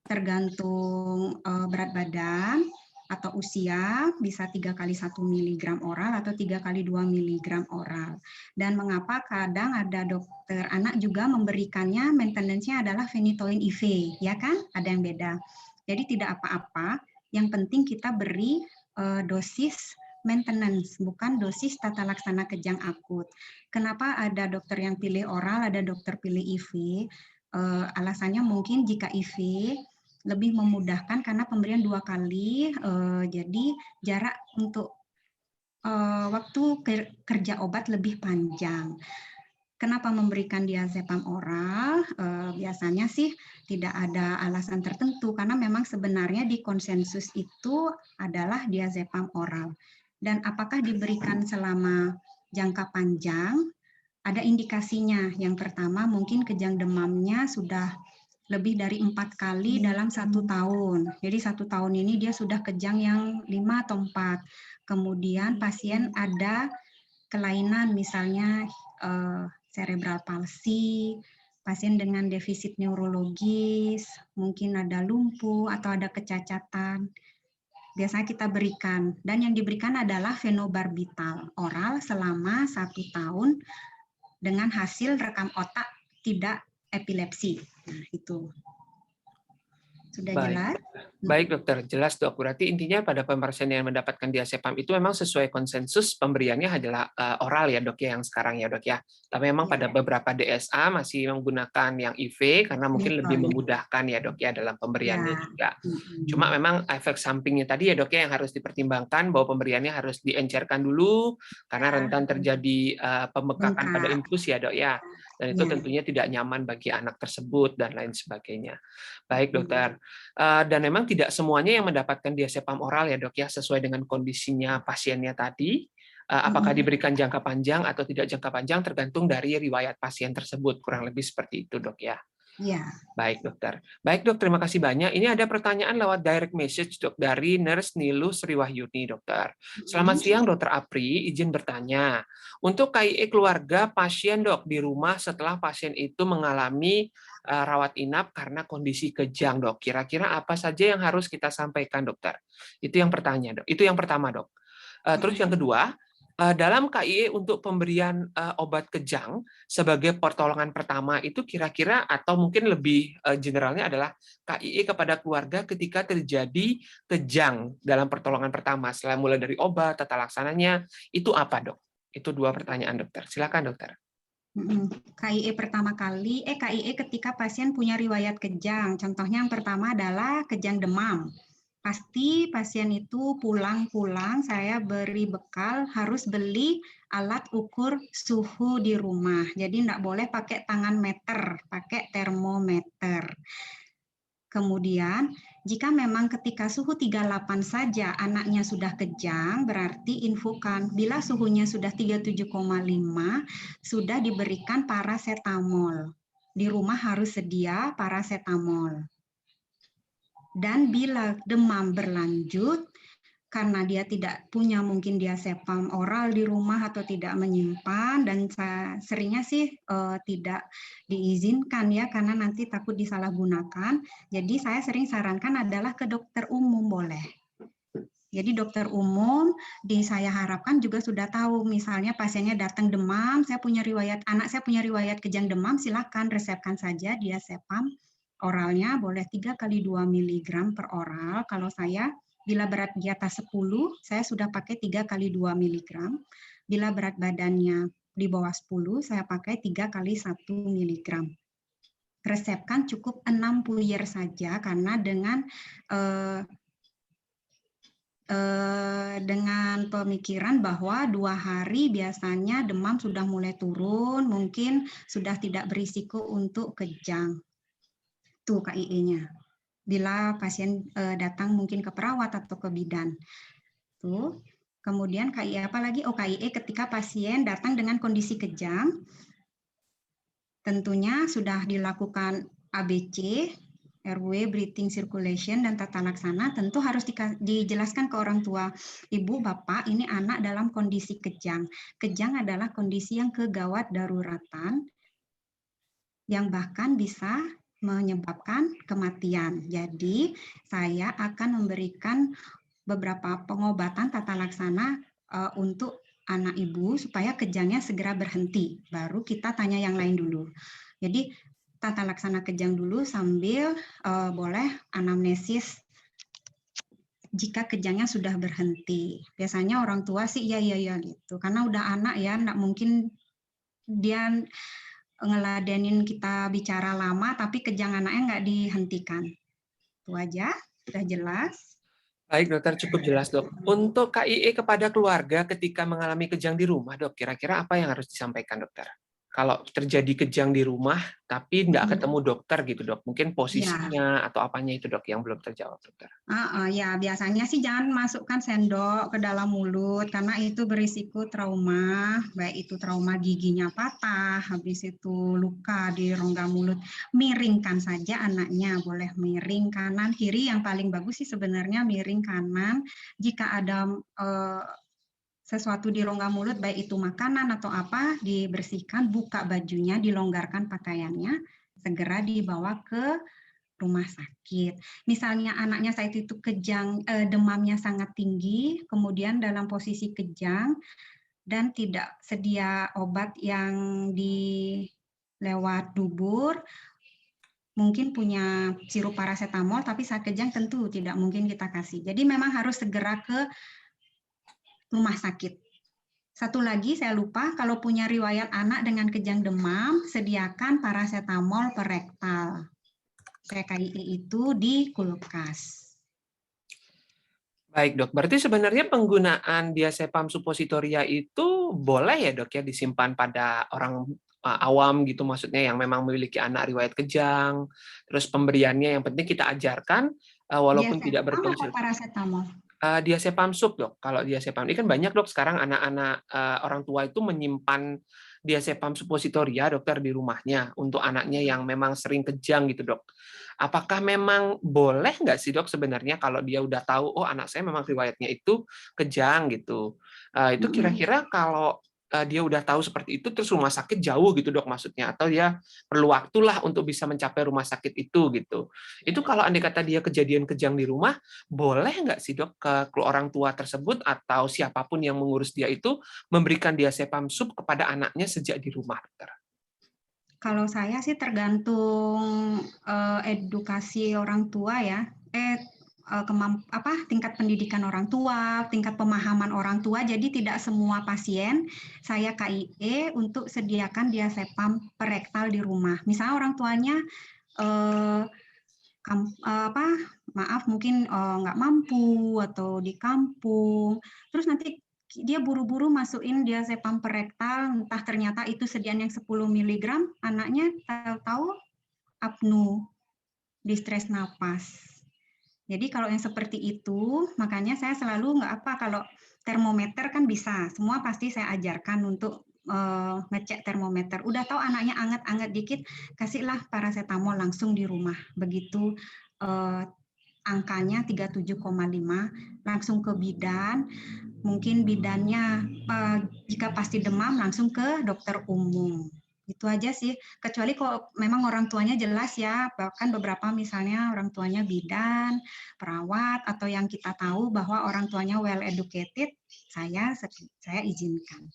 tergantung berat badan atau usia, bisa 3 kali 1 mg oral atau 3 kali 2 mg oral. Dan mengapa kadang ada dokter anak juga memberikannya maintenance-nya adalah phenytoin IV, ya kan? Ada yang beda. Jadi tidak apa-apa, yang penting kita beri dosis maintenance, bukan dosis tata laksana kejang akut. Kenapa ada dokter yang pilih oral, ada dokter pilih IV? Alasannya mungkin jika IV lebih memudahkan karena pemberian 2 kali, jadi jarak untuk waktu kerja obat lebih panjang. Kenapa memberikan diazepam oral? Biasanya sih tidak ada alasan tertentu karena memang sebenarnya di konsensus itu adalah diazepam oral. Dan apakah diberikan selama jangka panjang? Ada indikasinya. Yang pertama mungkin kejang demamnya sudah lebih dari 4 kali dalam 1 tahun. Jadi 1 tahun ini dia sudah kejang yang 5 atau 4. Kemudian pasien ada kelainan misalnya cerebral palsy, pasien dengan defisit neurologis, mungkin ada lumpuh atau ada kecacatan. Biasanya kita berikan dan yang diberikan adalah fenobarbital oral selama 1 tahun dengan hasil rekam otak tidak epilepsi. Nah, itu. Sudah jelas? Baik dokter, jelas dok. Berarti intinya pada pasien yang mendapatkan diazepam itu memang sesuai konsensus pemberiannya adalah oral ya dok ya yang sekarang ya dok ya. Tapi memang pada beberapa DSA masih menggunakan yang IV karena mungkin lebih memudahkan ya dok ya dalam pemberiannya juga. Cuma memang efek sampingnya tadi ya dok ya yang harus dipertimbangkan bahwa pemberiannya harus diencerkan dulu karena rentan terjadi pembekakan pada infus ya dok ya. Dan itu tentunya tidak nyaman bagi anak tersebut dan lain sebagainya. Baik dokter. Dan memang tidak semuanya yang mendapatkan diazepam oral ya dok ya sesuai dengan kondisinya pasiennya tadi. Apakah diberikan jangka panjang atau tidak jangka panjang tergantung dari riwayat pasien tersebut, kurang lebih seperti itu dok ya. Ya. Baik dokter. Baik dok, terima kasih banyak. Ini ada pertanyaan lewat direct message dok dari Nurse Nilu Sriwahyuni dokter. Selamat siang dokter Apri, izin bertanya. Untuk KIE keluarga pasien dok di rumah setelah pasien itu mengalami rawat inap karena kondisi kejang dok. Kira-kira apa saja yang harus kita sampaikan dokter? Itu yang pertanyaan dok. Itu yang pertama dok. Terus yang kedua, dalam KIE untuk pemberian obat kejang sebagai pertolongan pertama itu kira-kira atau mungkin lebih generalnya adalah KIE kepada keluarga ketika terjadi kejang dalam pertolongan pertama, selain mulai dari obat, tata laksananya, itu apa dok? Itu dua pertanyaan dokter. Silakan dokter. KIE pertama kali, KIE ketika pasien punya riwayat kejang. Contohnya yang pertama adalah kejang demam. Pasti pasien itu pulang-pulang saya beri bekal harus beli alat ukur suhu di rumah. Jadi enggak boleh pakai tangan meter, pakai termometer. Kemudian, jika memang ketika suhu 38 saja anaknya sudah kejang, berarti infokan bila suhunya sudah 37,5, sudah diberikan parasetamol. Di rumah harus sedia parasetamol. Dan bila demam berlanjut, karena dia tidak punya mungkin diazepam oral di rumah atau tidak menyimpan, dan seringnya sih tidak diizinkan ya, karena nanti takut disalahgunakan. Jadi saya sering sarankan adalah ke dokter umum boleh. Jadi dokter umum saya harapkan juga sudah tahu, misalnya pasiennya datang demam, anak saya punya riwayat kejang demam, silakan resepkan saja diazepam oralnya, boleh 3 kali 2 mg per oral. Kalau saya, bila berat di atas 10, saya sudah pakai 3 kali 2 mg. Bila berat badannya di bawah 10, saya pakai 3 kali 1 mg. Resepkan cukup 6 puyer saja, karena dengan pemikiran bahwa 2 hari biasanya demam sudah mulai turun, mungkin sudah tidak berisiko untuk kejang. Itu KIE-nya. Bila pasien datang mungkin ke perawat atau ke bidan. Tuh. Kemudian KIE apa lagi? KIE ketika pasien datang dengan kondisi kejang. Tentunya sudah dilakukan ABC, airway, breathing, circulation, dan tata laksana. Tentu harus dijelaskan ke orang tua. Ibu, bapak, ini anak dalam kondisi kejang. Kejang adalah kondisi yang kegawat daruratan, yang bahkan bisa menyebabkan kematian. Jadi, saya akan memberikan beberapa pengobatan tata laksana untuk anak ibu supaya kejangnya segera berhenti. Baru kita tanya yang lain dulu. Jadi, tata laksana kejang dulu sambil boleh anamnesis jika kejangnya sudah berhenti. Biasanya orang tua sih iya gitu. Karena udah anak ya, enggak mungkin dia ngeladenin kita bicara lama, tapi kejang anaknya nggak dihentikan. Itu aja, sudah jelas. Baik dokter, cukup jelas dok. Untuk KIE kepada keluarga ketika mengalami kejang di rumah dok, kira-kira apa yang harus disampaikan dokter? Kalau terjadi kejang di rumah, tapi nggak ketemu dokter gitu dok, mungkin posisinya atau apanya itu dok yang belum terjawab dokter. Ya biasanya sih jangan masukkan sendok ke dalam mulut karena itu berisiko trauma, baik itu trauma giginya patah, habis itu luka di rongga mulut. Miringkan saja anaknya, boleh miring kanan kiri, yang paling bagus sih sebenarnya miring kanan. Jika ada sesuatu di rongga mulut, baik itu makanan atau apa, dibersihkan, buka bajunya, dilonggarkan pakaiannya, segera dibawa ke rumah sakit. Misalnya anaknya saat itu kejang, demamnya sangat tinggi, kemudian dalam posisi kejang, dan tidak sedia obat yang lewat dubur, mungkin punya sirup parasetamol, tapi saat kejang tentu tidak mungkin kita kasih. Jadi memang harus segera ke rumah sakit. Satu lagi saya lupa, kalau punya riwayat anak dengan kejang demam, sediakan parasetamol per rektal. PKIE itu di kulkas. Baik dok, berarti sebenarnya penggunaan diazepam suppositoria itu boleh ya dok ya disimpan pada orang awam gitu, maksudnya yang memang memiliki anak riwayat kejang, terus pemberiannya yang penting kita ajarkan walaupun tidak berkonsultasi. Parasetamol. Diazepam sub dok. Kalau diazepam ini kan banyak dok sekarang anak-anak orang tua itu menyimpan diazepam suppositoria dokter di rumahnya untuk anaknya yang memang sering kejang gitu dok. Apakah memang boleh nggak sih dok sebenarnya kalau dia udah tahu, oh anak saya memang riwayatnya itu kejang gitu. Itu kira-kira kalau dia udah tahu seperti itu, terus rumah sakit jauh gitu dok maksudnya, atau dia perlu waktulah untuk bisa mencapai rumah sakit itu gitu. Itu kalau andai kata dia kejadian kejang di rumah, boleh nggak sih dok ke orang tua tersebut atau siapapun yang mengurus dia itu memberikan diazepam sub kepada anaknya sejak di rumah dokter? Kalau saya sih tergantung edukasi orang tua ya, tingkat pendidikan orang tua, tingkat pemahaman orang tua. Jadi tidak semua pasien saya KIE untuk sediakan diazepam perektal di rumah. Misalnya orang tuanya maaf mungkin nggak mampu atau di kampung, terus nanti dia buru-buru masukin diazepam perektal, entah ternyata itu sediaan yang 10 mg, anaknya tahu-tahu apnu, distres napas. Jadi kalau yang seperti itu, makanya saya selalu nggak apa, kalau termometer kan bisa, semua pasti saya ajarkan untuk ngecek termometer. Udah tahu anaknya anget-anget dikit, kasihlah paracetamol langsung di rumah. Begitu angkanya 37,5, langsung ke bidan. Mungkin bidannya jika pasti demam langsung ke dokter umum. Itu aja sih, kecuali kalau memang orang tuanya jelas ya, bahkan beberapa misalnya orang tuanya bidan, perawat, atau yang kita tahu bahwa orang tuanya well educated, saya izinkan.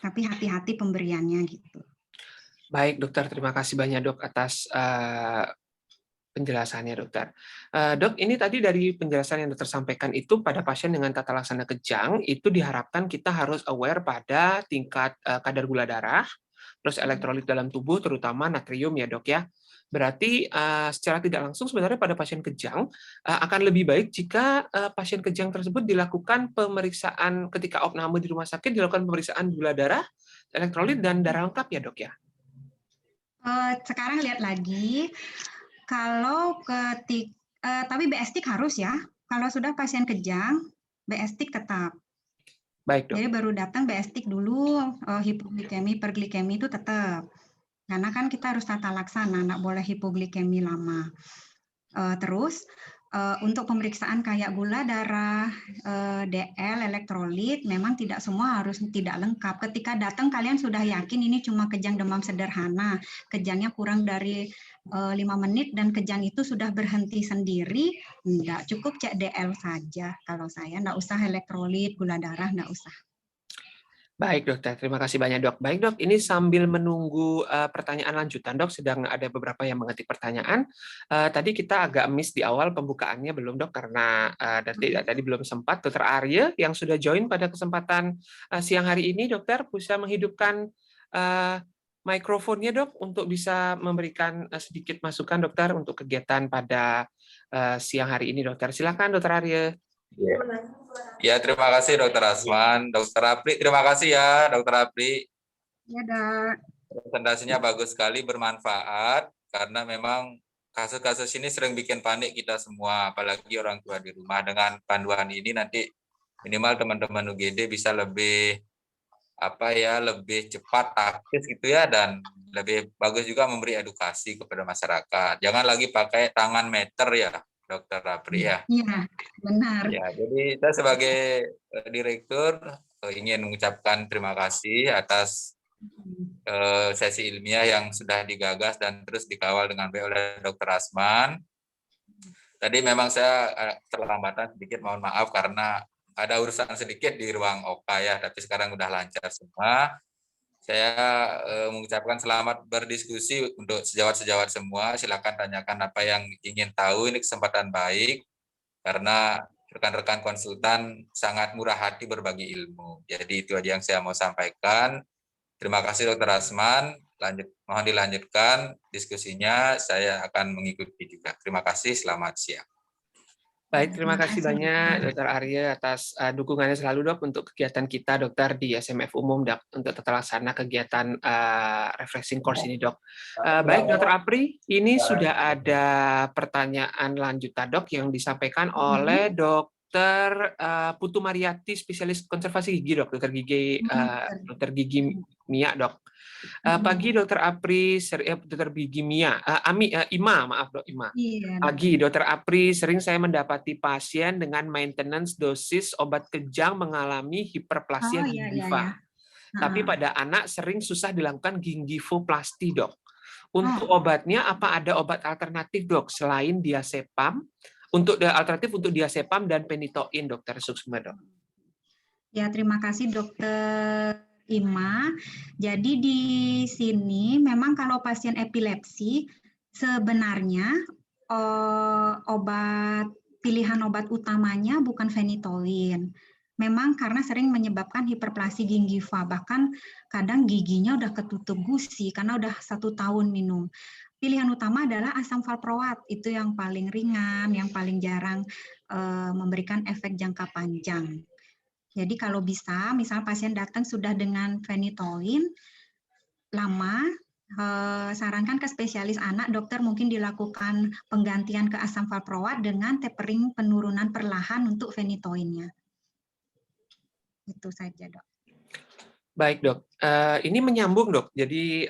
Tapi hati-hati pemberiannya gitu. Baik dokter, terima kasih banyak dok atas penjelasannya dokter. Dok, ini tadi dari penjelasan yang dokter sampaikan itu pada pasien dengan tata laksana kejang, itu diharapkan kita harus aware pada tingkat kadar gula darah, terus elektrolit dalam tubuh, terutama natrium ya dok ya. Berarti secara tidak langsung sebenarnya pada pasien kejang akan lebih baik jika pasien kejang tersebut dilakukan pemeriksaan ketika opname di rumah sakit, dilakukan pemeriksaan gula darah, elektrolit, dan darah lengkap ya dok ya? Sekarang lihat lagi, kalau tapi BS-tik harus ya. Kalau sudah pasien kejang, BS-tik tetap. Baik dok. Jadi baru datang BS-tik dulu, hipoglikemi, perglikemi itu tetap. Karena kan kita harus tata laksana, nggak boleh hipoglikemi lama. Terus untuk pemeriksaan kayak gula darah, DL, elektrolit, memang tidak semua harus tidak lengkap. Ketika datang kalian sudah yakin ini cuma kejang demam sederhana, kejangnya kurang dari 5 menit dan kejang itu sudah berhenti sendiri, enggak, cukup cek DL saja. Kalau saya enggak usah elektrolit, gula darah, enggak usah. Baik dokter, terima kasih banyak dok. Baik dok, ini sambil menunggu pertanyaan lanjutan dok, sedang ada beberapa yang mengetik pertanyaan. Tadi kita agak miss di awal pembukaannya belum dok, karena tadi belum sempat. Dokter Arya yang sudah join pada kesempatan siang hari ini, dokter bisa menghidupkan mikrofonnya dok untuk bisa memberikan sedikit masukan dokter untuk kegiatan pada siang hari ini dokter. Silakan dokter Arya. Ya, terima kasih Dokter Asman. Dokter Apri, terima kasih ya Dokter Apri. Ya, Dok. Presentasinya bagus sekali, bermanfaat, karena memang kasus-kasus ini sering bikin panik kita semua, apalagi orang tua di rumah. Dengan panduan ini nanti minimal teman-teman UGD bisa lebih lebih cepat aktif gitu ya, dan lebih bagus juga memberi edukasi kepada masyarakat. Jangan lagi pakai tangan meter ya, Dokter Apri ya. Iya, benar. Ya, jadi saya sebagai direktur ingin mengucapkan terima kasih atas sesi ilmiah yang sudah digagas dan terus dikawal dengan baik oleh Dr. Asman. Tadi memang saya terlambatan sedikit, mohon maaf karena ada urusan sedikit di ruang OKA ya, tapi sekarang udah lancar semua. Saya mengucapkan selamat berdiskusi untuk sejawat-sejawat semua. Silakan tanyakan apa yang ingin tahu, ini kesempatan baik karena rekan-rekan konsultan sangat murah hati berbagi ilmu. Jadi itu aja yang saya mau sampaikan. Terima kasih Dr. Asman. Mohon dilanjutkan diskusinya. Saya akan mengikuti juga. Terima kasih. Selamat siang. Baik, terima kasih banyak Dokter Arya atas dukungannya selalu dok untuk kegiatan kita dokter di SMF Umum dok, untuk tata laksana kegiatan refreshing course ini dok. Baik Dokter Apri, ini sudah ada pertanyaan lanjutan dok yang disampaikan oleh Dok Dokter Putu Mariati, spesialis konservasi gigi, Dok. Dokter gigi Mia, Dok. Pagi Dokter Apri, Dokter gigi Mia, Ima, maaf Dok, Ima. Iya, Pagi Dokter Apri, sering saya mendapati pasien dengan maintenance dosis obat kejang mengalami hiperplasia oh iya, iya, gingiva. ya. Tapi pada anak sering susah dilakukan gingivoplasti, Dok. Untuk obatnya, apa ada obat alternatif, Dok, selain diazepam? Untuk alternatif untuk diazepam dan penitoin, Dokter Suksma, Dok. Ya, terima kasih Dokter Ima. Jadi di sini memang kalau pasien epilepsi sebenarnya pilihan obat utamanya bukan fenitoin. Memang karena sering menyebabkan hiperplasi gingiva, bahkan kadang giginya udah ketutup gusi karena udah 1 tahun minum. Pilihan utama adalah asam valproat, itu yang paling ringan, yang paling jarang memberikan efek jangka panjang. Jadi kalau bisa, misal pasien datang sudah dengan fenitoin lama, sarankan ke spesialis anak, dokter mungkin dilakukan penggantian ke asam valproat dengan tapering penurunan perlahan untuk fenitoinnya. Itu saja, Dok. Baik, Dok. Ini menyambung, Dok. Jadi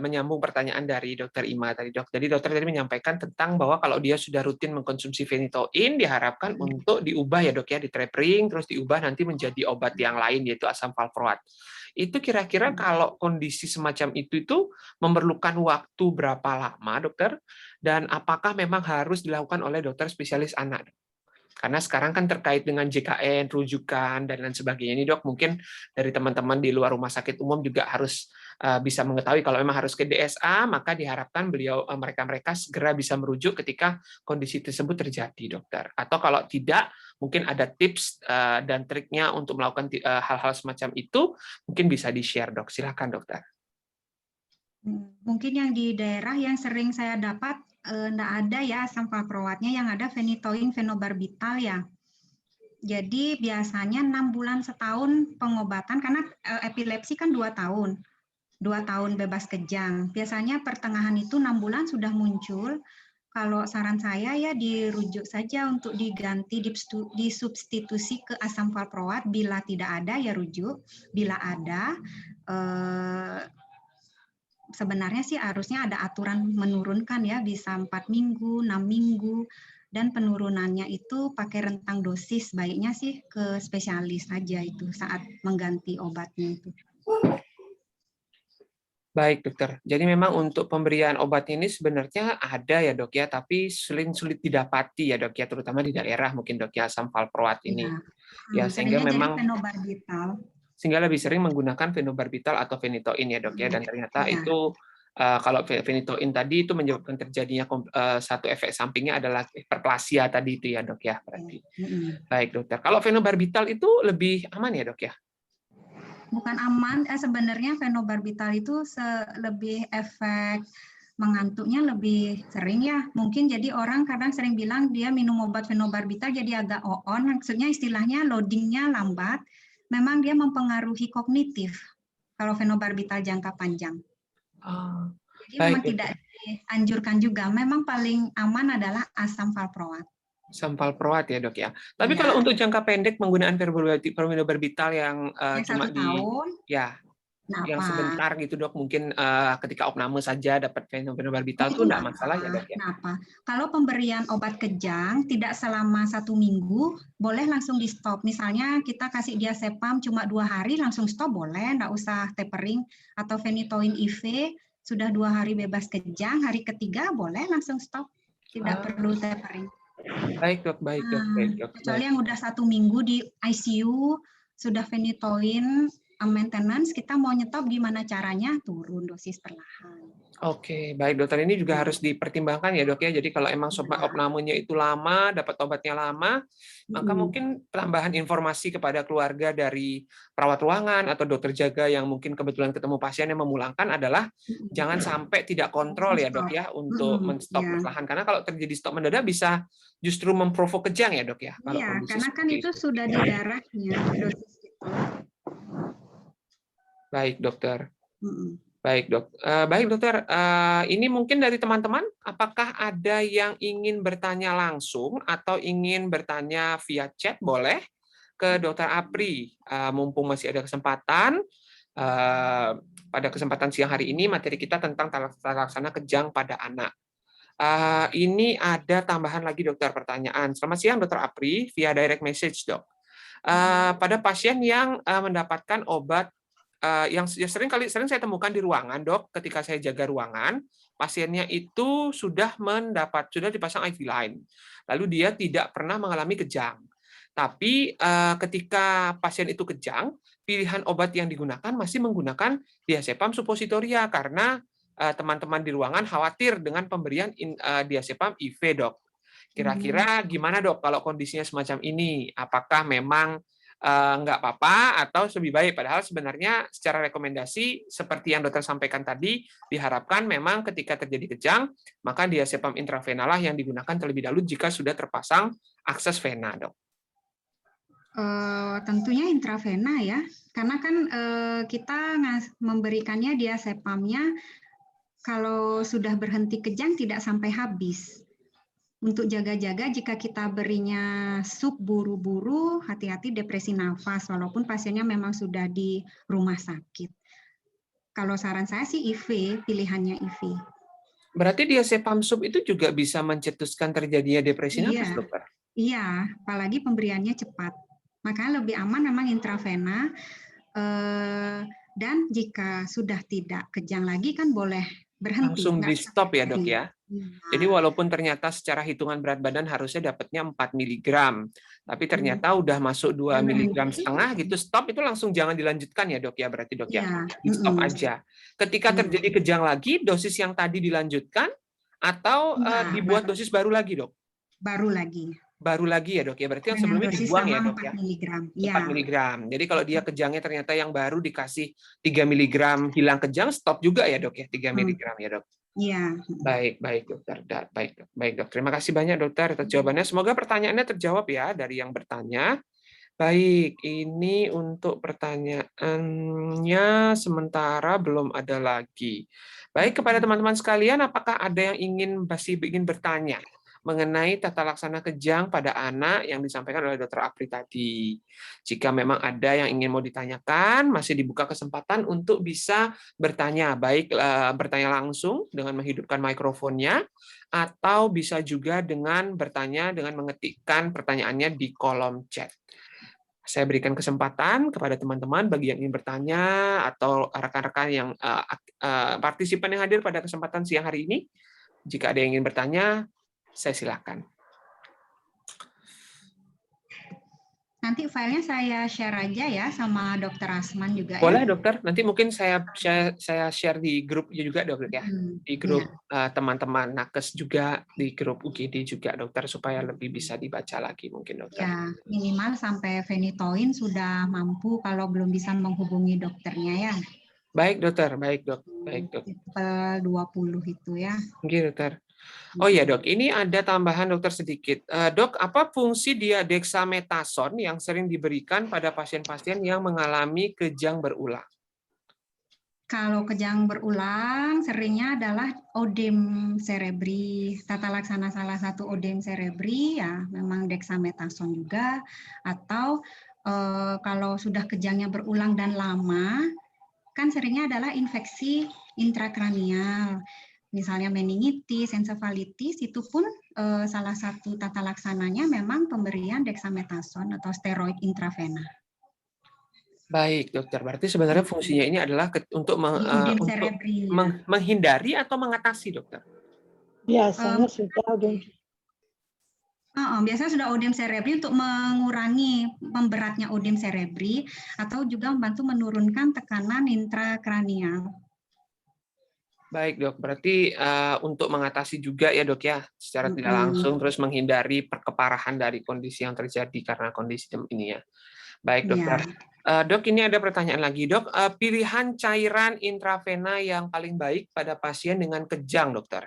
menyambung pertanyaan dari Dokter Ima tadi, Dok. Jadi dokter tadi menyampaikan tentang bahwa kalau dia sudah rutin mengkonsumsi fenitoin, diharapkan untuk diubah ya, Dok ya, di tapering, terus diubah nanti menjadi obat yang lain, yaitu asam valproat. Itu kira-kira kalau kondisi semacam itu memerlukan waktu berapa lama, Dokter? Dan apakah memang harus dilakukan oleh dokter spesialis anak? Karena sekarang kan terkait dengan JKN, rujukan, dan lain sebagainya. Ini, Dok, mungkin dari teman-teman di luar rumah sakit umum juga harus bisa mengetahui kalau memang harus ke DSA, maka diharapkan mereka segera bisa merujuk ketika kondisi tersebut terjadi, Dokter. Atau kalau tidak, mungkin ada tips dan triknya untuk melakukan hal-hal semacam itu, mungkin bisa di-share, Dok. Silakan, Dokter. Mungkin yang di daerah yang sering saya dapat enggak ada ya asam valproatnya, yang ada fenitoin fenobarbital ya. Jadi biasanya 6 bulan setahun pengobatan, karena epilepsi kan 2 tahun. 2 tahun bebas kejang. Biasanya pertengahan itu 6 bulan sudah muncul. Kalau saran saya ya dirujuk saja untuk diganti, disubstitusi ke asam valproat. Bila tidak ada ya rujuk. Bila ada, sebenarnya sih harusnya ada aturan menurunkan ya, bisa 4 minggu, 6 minggu, dan penurunannya itu pakai rentang dosis, baiknya sih ke spesialis saja itu saat mengganti obatnya itu. Baik, Dokter. Jadi memang untuk pemberian obat ini sebenarnya ada ya, Dok ya, tapi sulit didapati ya, Dok ya, terutama di daerah mungkin, Dok ya, asam valproat ini. Ya, sehingga memang fenobarbital. Sehingga lebih sering menggunakan fenobarbital atau fenitoin ya, Dok ya, dan ternyata itu kalau fenitoin tadi itu menyebabkan terjadinya satu efek sampingnya adalah hiperplasia tadi itu ya, Dok ya, berarti. Baik, Dokter. Kalau fenobarbital itu lebih aman ya, Dok ya? Bukan aman, sebenarnya fenobarbital itu lebih efek mengantuknya lebih sering ya. Mungkin jadi orang kadang sering bilang dia minum obat fenobarbital jadi agak on, maksudnya istilahnya loadingnya lambat. Memang dia mempengaruhi kognitif kalau fenobarbital jangka panjang. Jadi baik, memang tidak dianjurkan juga. Memang paling aman adalah asam valproat. Asam valproat ya, Dok ya. Tapi kalau untuk jangka pendek penggunaan fenobarbital yang cuma 1 tahun, yang sebentar gitu, Dok, mungkin ketika opname saja dapat fenobarbital itu enggak masalah ya, Dok ya? Kenapa? Kalau pemberian obat kejang tidak selama 1 minggu, boleh langsung di stop. Misalnya kita kasih diazepam cuma 2 hari langsung stop, boleh, enggak usah tapering. Atau fenitoin IV sudah 2 hari bebas kejang, hari ketiga boleh langsung stop, tidak perlu tapering. Baik, Dok, baik, Dok, baik, Dok. Kecuali yang udah 1 minggu di ICU sudah fenitoin maintenance, kita mau nyetop gimana caranya? Turun dosis perlahan. Oke, baik, Dokter. Ini juga harus dipertimbangkan ya, Dok ya. Jadi kalau emang opnamenya itu lama, dapat obatnya lama, maka mungkin tambahan informasi kepada keluarga dari perawat ruangan atau dokter jaga yang mungkin kebetulan ketemu pasien yang memulangkan adalah jangan sampai tidak kontrol ya, Dok ya, untuk men-stop perlahan. Karena kalau terjadi stop mendadak bisa justru memprovok kejang ya, Dok ya. Iya, karena kan itu sudah di darahnya dosis itu. Baik, Dokter. Baik, Dok. Baik, Dokter. Ini mungkin dari teman-teman, apakah ada yang ingin bertanya langsung atau ingin bertanya via chat? Boleh ke Dokter Apri. Mumpung masih ada kesempatan, pada kesempatan siang hari ini materi kita tentang tata laksana kejang pada anak. Ini ada tambahan lagi, Dokter, pertanyaan. Selamat siang, Dokter Apri, via direct message, Dok. Pada pasien yang mendapatkan obat yang sering saya temukan di ruangan, Dok, ketika saya jaga ruangan, pasiennya itu sudah dipasang IV line. Lalu dia tidak pernah mengalami kejang. Tapi ketika pasien itu kejang, pilihan obat yang digunakan masih menggunakan diazepam suppositoria karena teman-teman di ruangan khawatir dengan pemberian diazepam IV, Dok. Kira-kira gimana, Dok, kalau kondisinya semacam ini? Apakah memang nggak apa-apa atau lebih baik? Padahal sebenarnya secara rekomendasi seperti yang dokter sampaikan tadi, diharapkan memang ketika terjadi kejang maka diazepam intravena lah yang digunakan terlebih dahulu jika sudah terpasang akses vena, Dok. Tentunya intravena ya, karena kan kita memberikannya diazepamnya kalau sudah berhenti kejang tidak sampai habis. Untuk jaga-jaga jika kita berinya sup buru-buru, hati-hati depresi nafas, walaupun pasiennya memang sudah di rumah sakit. Kalau saran saya sih IV, pilihannya IV. Berarti diazepam sub itu juga bisa mencetuskan terjadinya depresi nafas, Dokter? Iya, apalagi pemberiannya cepat. Makanya lebih aman memang intravena. Dan jika sudah tidak kejang lagi kan boleh berhenti. Langsung di stop ya, Dok ya? Ya. Jadi walaupun ternyata secara hitungan berat badan harusnya dapatnya 4 mg, tapi ternyata udah masuk 2,5 mg gitu, stop itu langsung jangan dilanjutkan ya, Dok ya, berarti, Dok ya? Di stop aja. Ketika terjadi kejang lagi, dosis yang tadi dilanjutkan atau dibuat dosis baru lagi, Dok? Baru lagi. Baru lagi ya, Dok ya? Berarti yang sebelumnya dibuang ya, Dok ya? 4 mg. 4 mg. Jadi kalau dia kejangnya ternyata yang baru dikasih 3 mg hilang kejang, stop juga ya, Dok ya? 3 mg ya, Dok? Iya. Baik, Dokter. Baik, Dok. Terima kasih banyak, Dokter, atas jawabannya. Semoga pertanyaannya terjawab ya dari yang bertanya. Baik, ini untuk pertanyaannya sementara belum ada lagi. Baik, kepada teman-teman sekalian, apakah ada yang masih ingin bertanya mengenai tata laksana kejang pada anak yang disampaikan oleh Dr. Apri tadi? Jika memang ada yang ingin mau ditanyakan, masih dibuka kesempatan untuk bisa bertanya, baik bertanya langsung dengan menghidupkan mikrofonnya, atau bisa juga dengan bertanya dengan mengetikkan pertanyaannya di kolom chat. Saya berikan kesempatan kepada teman-teman bagi yang ingin bertanya atau rekan-rekan yang partisipan yang hadir pada kesempatan siang hari ini. Jika ada yang ingin bertanya, saya silakan. Nanti filenya saya share aja ya sama Dokter Asman juga. Boleh, Dokter. Nanti mungkin saya share di grup juga, Dokter ya. Di grup teman-teman nakes juga, di grup UGD juga, Dokter, supaya lebih bisa dibaca lagi mungkin, Dokter. Ya, minimal sampai phenytoin sudah mampu kalau belum bisa menghubungi dokternya ya. Baik, Dokter. Baik, Dok. Baik, Dok. Tipe 20 itu ya. Oke, Dokter. Oh ya, Dok, ini ada tambahan, Dokter, sedikit. Dok, apa fungsi dexamethasone yang sering diberikan pada pasien-pasien yang mengalami kejang berulang? Kalau kejang berulang, seringnya adalah odem cerebri. Tata laksana salah satu odem cerebri, ya memang dexamethasone juga. Atau kalau sudah kejangnya berulang dan lama, kan seringnya adalah infeksi intrakranial. Misalnya meningitis, ensefalitis, itu pun salah satu tata laksananya memang pemberian dexamethasone atau steroid intravena. Baik, Dokter. Berarti sebenarnya fungsinya ini adalah untuk menghindari atau mengatasi, Dokter? Biasanya sudah odem. Biasanya sudah odem cerebri untuk mengurangi memberatnya odem cerebri atau juga membantu menurunkan tekanan intrakranial. Baik, Dok. Berarti untuk mengatasi juga ya, Dok ya, secara tidak langsung, terus menghindari keparahan dari kondisi yang terjadi karena kondisi ini ya. Baik, Dokter. Dok, ini ada pertanyaan lagi, Dok. Pilihan cairan intravena yang paling baik pada pasien dengan kejang, Dokter?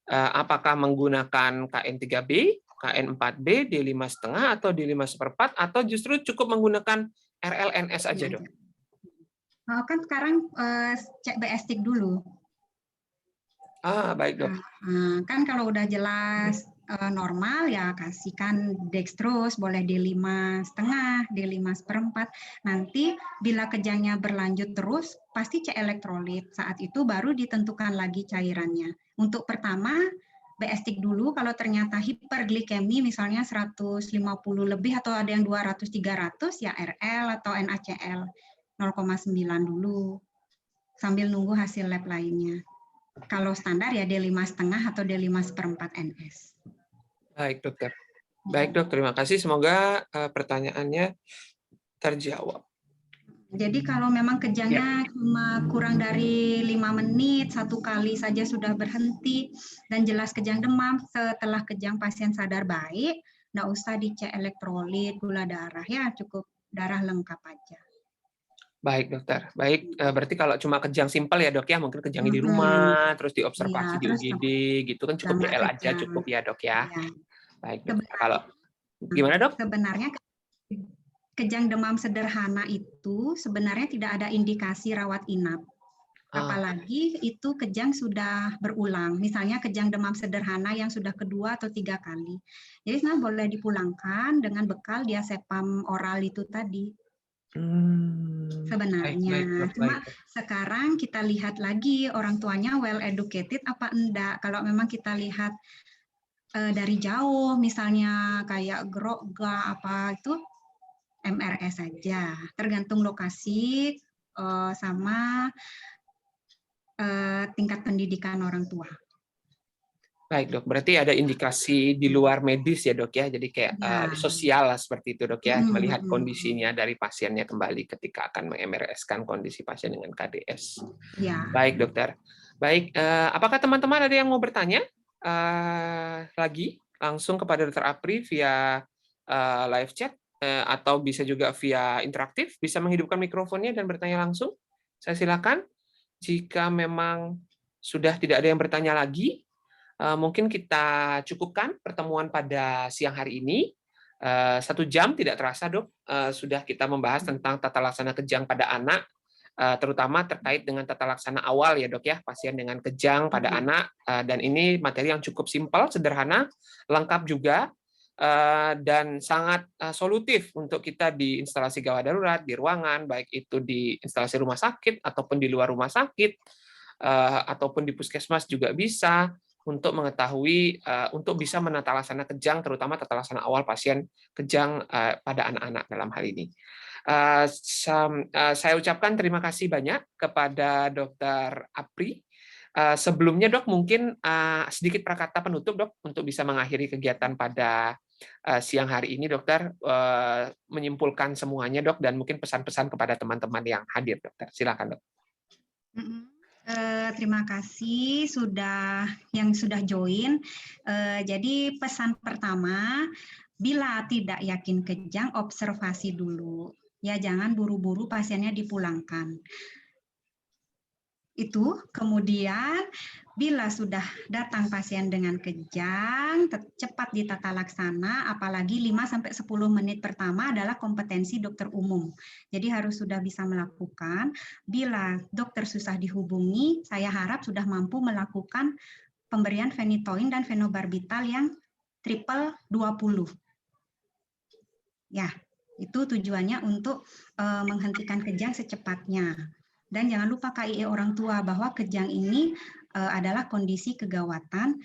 Apakah menggunakan KN3B, KN4B, D5,5 atau D5/4, atau justru cukup menggunakan RLNS aja, Dok? Kan sekarang cek BSTIK dulu. Baik dok. Kan kalau udah jelas normal ya kasihkan dextrose, boleh D5,5, D5/4. Nanti bila kejangnya berlanjut terus, pasti cek elektrolit. Saat itu baru ditentukan lagi cairannya. Untuk pertama, BSTIK dulu, kalau ternyata hiperglikemi misalnya 150 lebih atau ada yang 200-300 ya RL atau NaCl 0,9 dulu sambil nunggu hasil lab lainnya. Kalau standar ya D5,5 atau D5/4 NS. Baik dokter. Baik dok, terima kasih. Semoga pertanyaannya terjawab. Jadi kalau memang kejangnya cuma kurang dari 5 menit, 1 kali saja sudah berhenti, dan jelas kejang demam, setelah kejang pasien sadar baik, nggak usah dicek elektrolit, gula darah, ya cukup darah lengkap aja. Baik dokter, baik. Berarti kalau cuma kejang simpel ya dok ya, mungkin kejangnya di rumah, terus diobservasi di UGD, gitu kan cukup BL aja cukup ya dok ya. Baik dok. Kalau gimana dok? Sebenarnya kejang demam sederhana itu sebenarnya tidak ada indikasi rawat inap. Apalagi itu kejang sudah berulang. Misalnya kejang demam sederhana yang sudah kedua atau 3 kali. Jadi sebenarnya boleh dipulangkan dengan bekal diazepam oral itu tadi. Sebenarnya. Cuma sekarang kita lihat lagi orang tuanya well educated apa enggak. Kalau memang kita lihat dari jauh, misalnya kayak groga apa itu, MRS saja, tergantung lokasi sama tingkat pendidikan orang tua. Baik dok, berarti ada indikasi di luar medis ya dok ya, jadi kayak sosial lah seperti itu dok ya, melihat kondisinya dari pasiennya kembali ketika akan meng-MRS-kan kondisi pasien dengan KDS. Ya. Baik dokter. Baik, apakah teman-teman ada yang mau bertanya lagi langsung kepada Dr. Apri via live chat atau bisa juga via interaktif, bisa menghidupkan mikrofonnya dan bertanya langsung? Saya silakan. Jika memang sudah tidak ada yang bertanya lagi, mungkin kita cukupkan pertemuan pada siang hari ini. 1 jam tidak terasa dok, sudah kita membahas tentang tata laksana kejang pada anak, terutama terkait dengan tata laksana awal ya dok ya, pasien dengan kejang pada anak, dan ini materi yang cukup simpel, sederhana, lengkap juga, dan sangat solutif untuk kita di instalasi gawat darurat, di ruangan, baik itu di instalasi rumah sakit ataupun di luar rumah sakit, ataupun di puskesmas juga bisa, untuk mengetahui, untuk bisa menata laksana kejang, terutama tata laksana awal pasien kejang pada anak-anak dalam hal ini. Saya ucapkan terima kasih banyak kepada Dr. Apri. Sebelumnya dok, mungkin sedikit prakata penutup dok, untuk bisa mengakhiri kegiatan pada siang hari ini dokter, menyimpulkan semuanya dok, dan mungkin pesan-pesan kepada teman-teman yang hadir dokter. Silakan dok. Terima kasih yang sudah join. Jadi pesan pertama, bila tidak yakin kejang, observasi dulu. Ya, jangan buru-buru pasiennya dipulangkan. Itu, kemudian bila sudah datang pasien dengan kejang, cepat ditata laksana, apalagi 5-10 menit pertama adalah kompetensi dokter umum. Jadi harus sudah bisa melakukan. Bila dokter susah dihubungi, saya harap sudah mampu melakukan pemberian phenytoin dan phenobarbital yang triple 20. Ya, itu tujuannya untuk menghentikan kejang secepatnya. Dan jangan lupa KIE orang tua bahwa kejang ini adalah kondisi kegawatan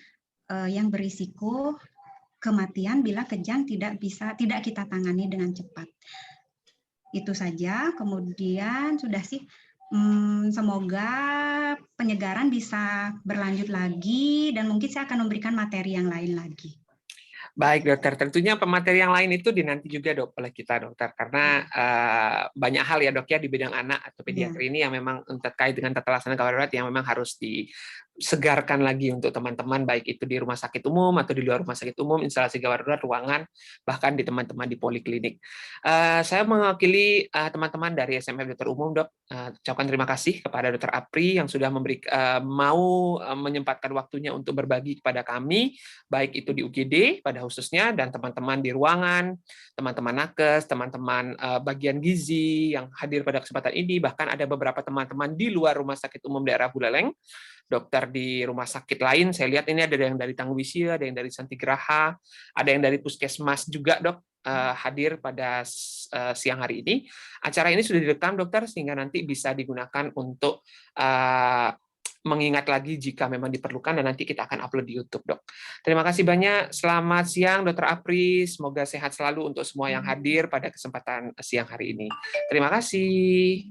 yang berisiko kematian bila kejang tidak kita tangani dengan cepat. Itu saja. Kemudian sudah sih, semoga penyegaran bisa berlanjut lagi dan mungkin saya akan memberikan materi yang lain lagi. Baik dokter, tentunya pemateri yang lain itu dinanti juga dok oleh kita dokter, karena banyak hal ya dok ya di bidang anak atau pediatri ini yang memang terkait dengan tata laksana gawat darurat yang memang harus segarkan lagi untuk teman-teman, baik itu di rumah sakit umum atau di luar rumah sakit umum, instalasi gawat darurat, ruangan, bahkan di teman-teman di poliklinik. Saya mewakili teman-teman dari SMF Dokter Umum, Dok. Ucapkan terima kasih kepada Dokter Apri yang sudah mau menyempatkan waktunya untuk berbagi kepada kami, baik itu di UGD pada khususnya, dan teman-teman di ruangan, teman-teman nakes, teman-teman bagian gizi yang hadir pada kesempatan ini, bahkan ada beberapa teman-teman di luar rumah sakit umum daerah Buleleng, dokter di rumah sakit lain. Saya lihat ini ada yang dari Tangwisya, ada yang dari Santigraha, ada yang dari Puskesmas juga, Dok, hadir pada siang hari ini. Acara ini sudah direkam, dokter, sehingga nanti bisa digunakan untuk mengingat lagi jika memang diperlukan, dan nanti kita akan upload di YouTube, Dok. Terima kasih banyak. Selamat siang, Dokter Apri. Semoga sehat selalu untuk semua yang hadir pada kesempatan siang hari ini. Terima kasih.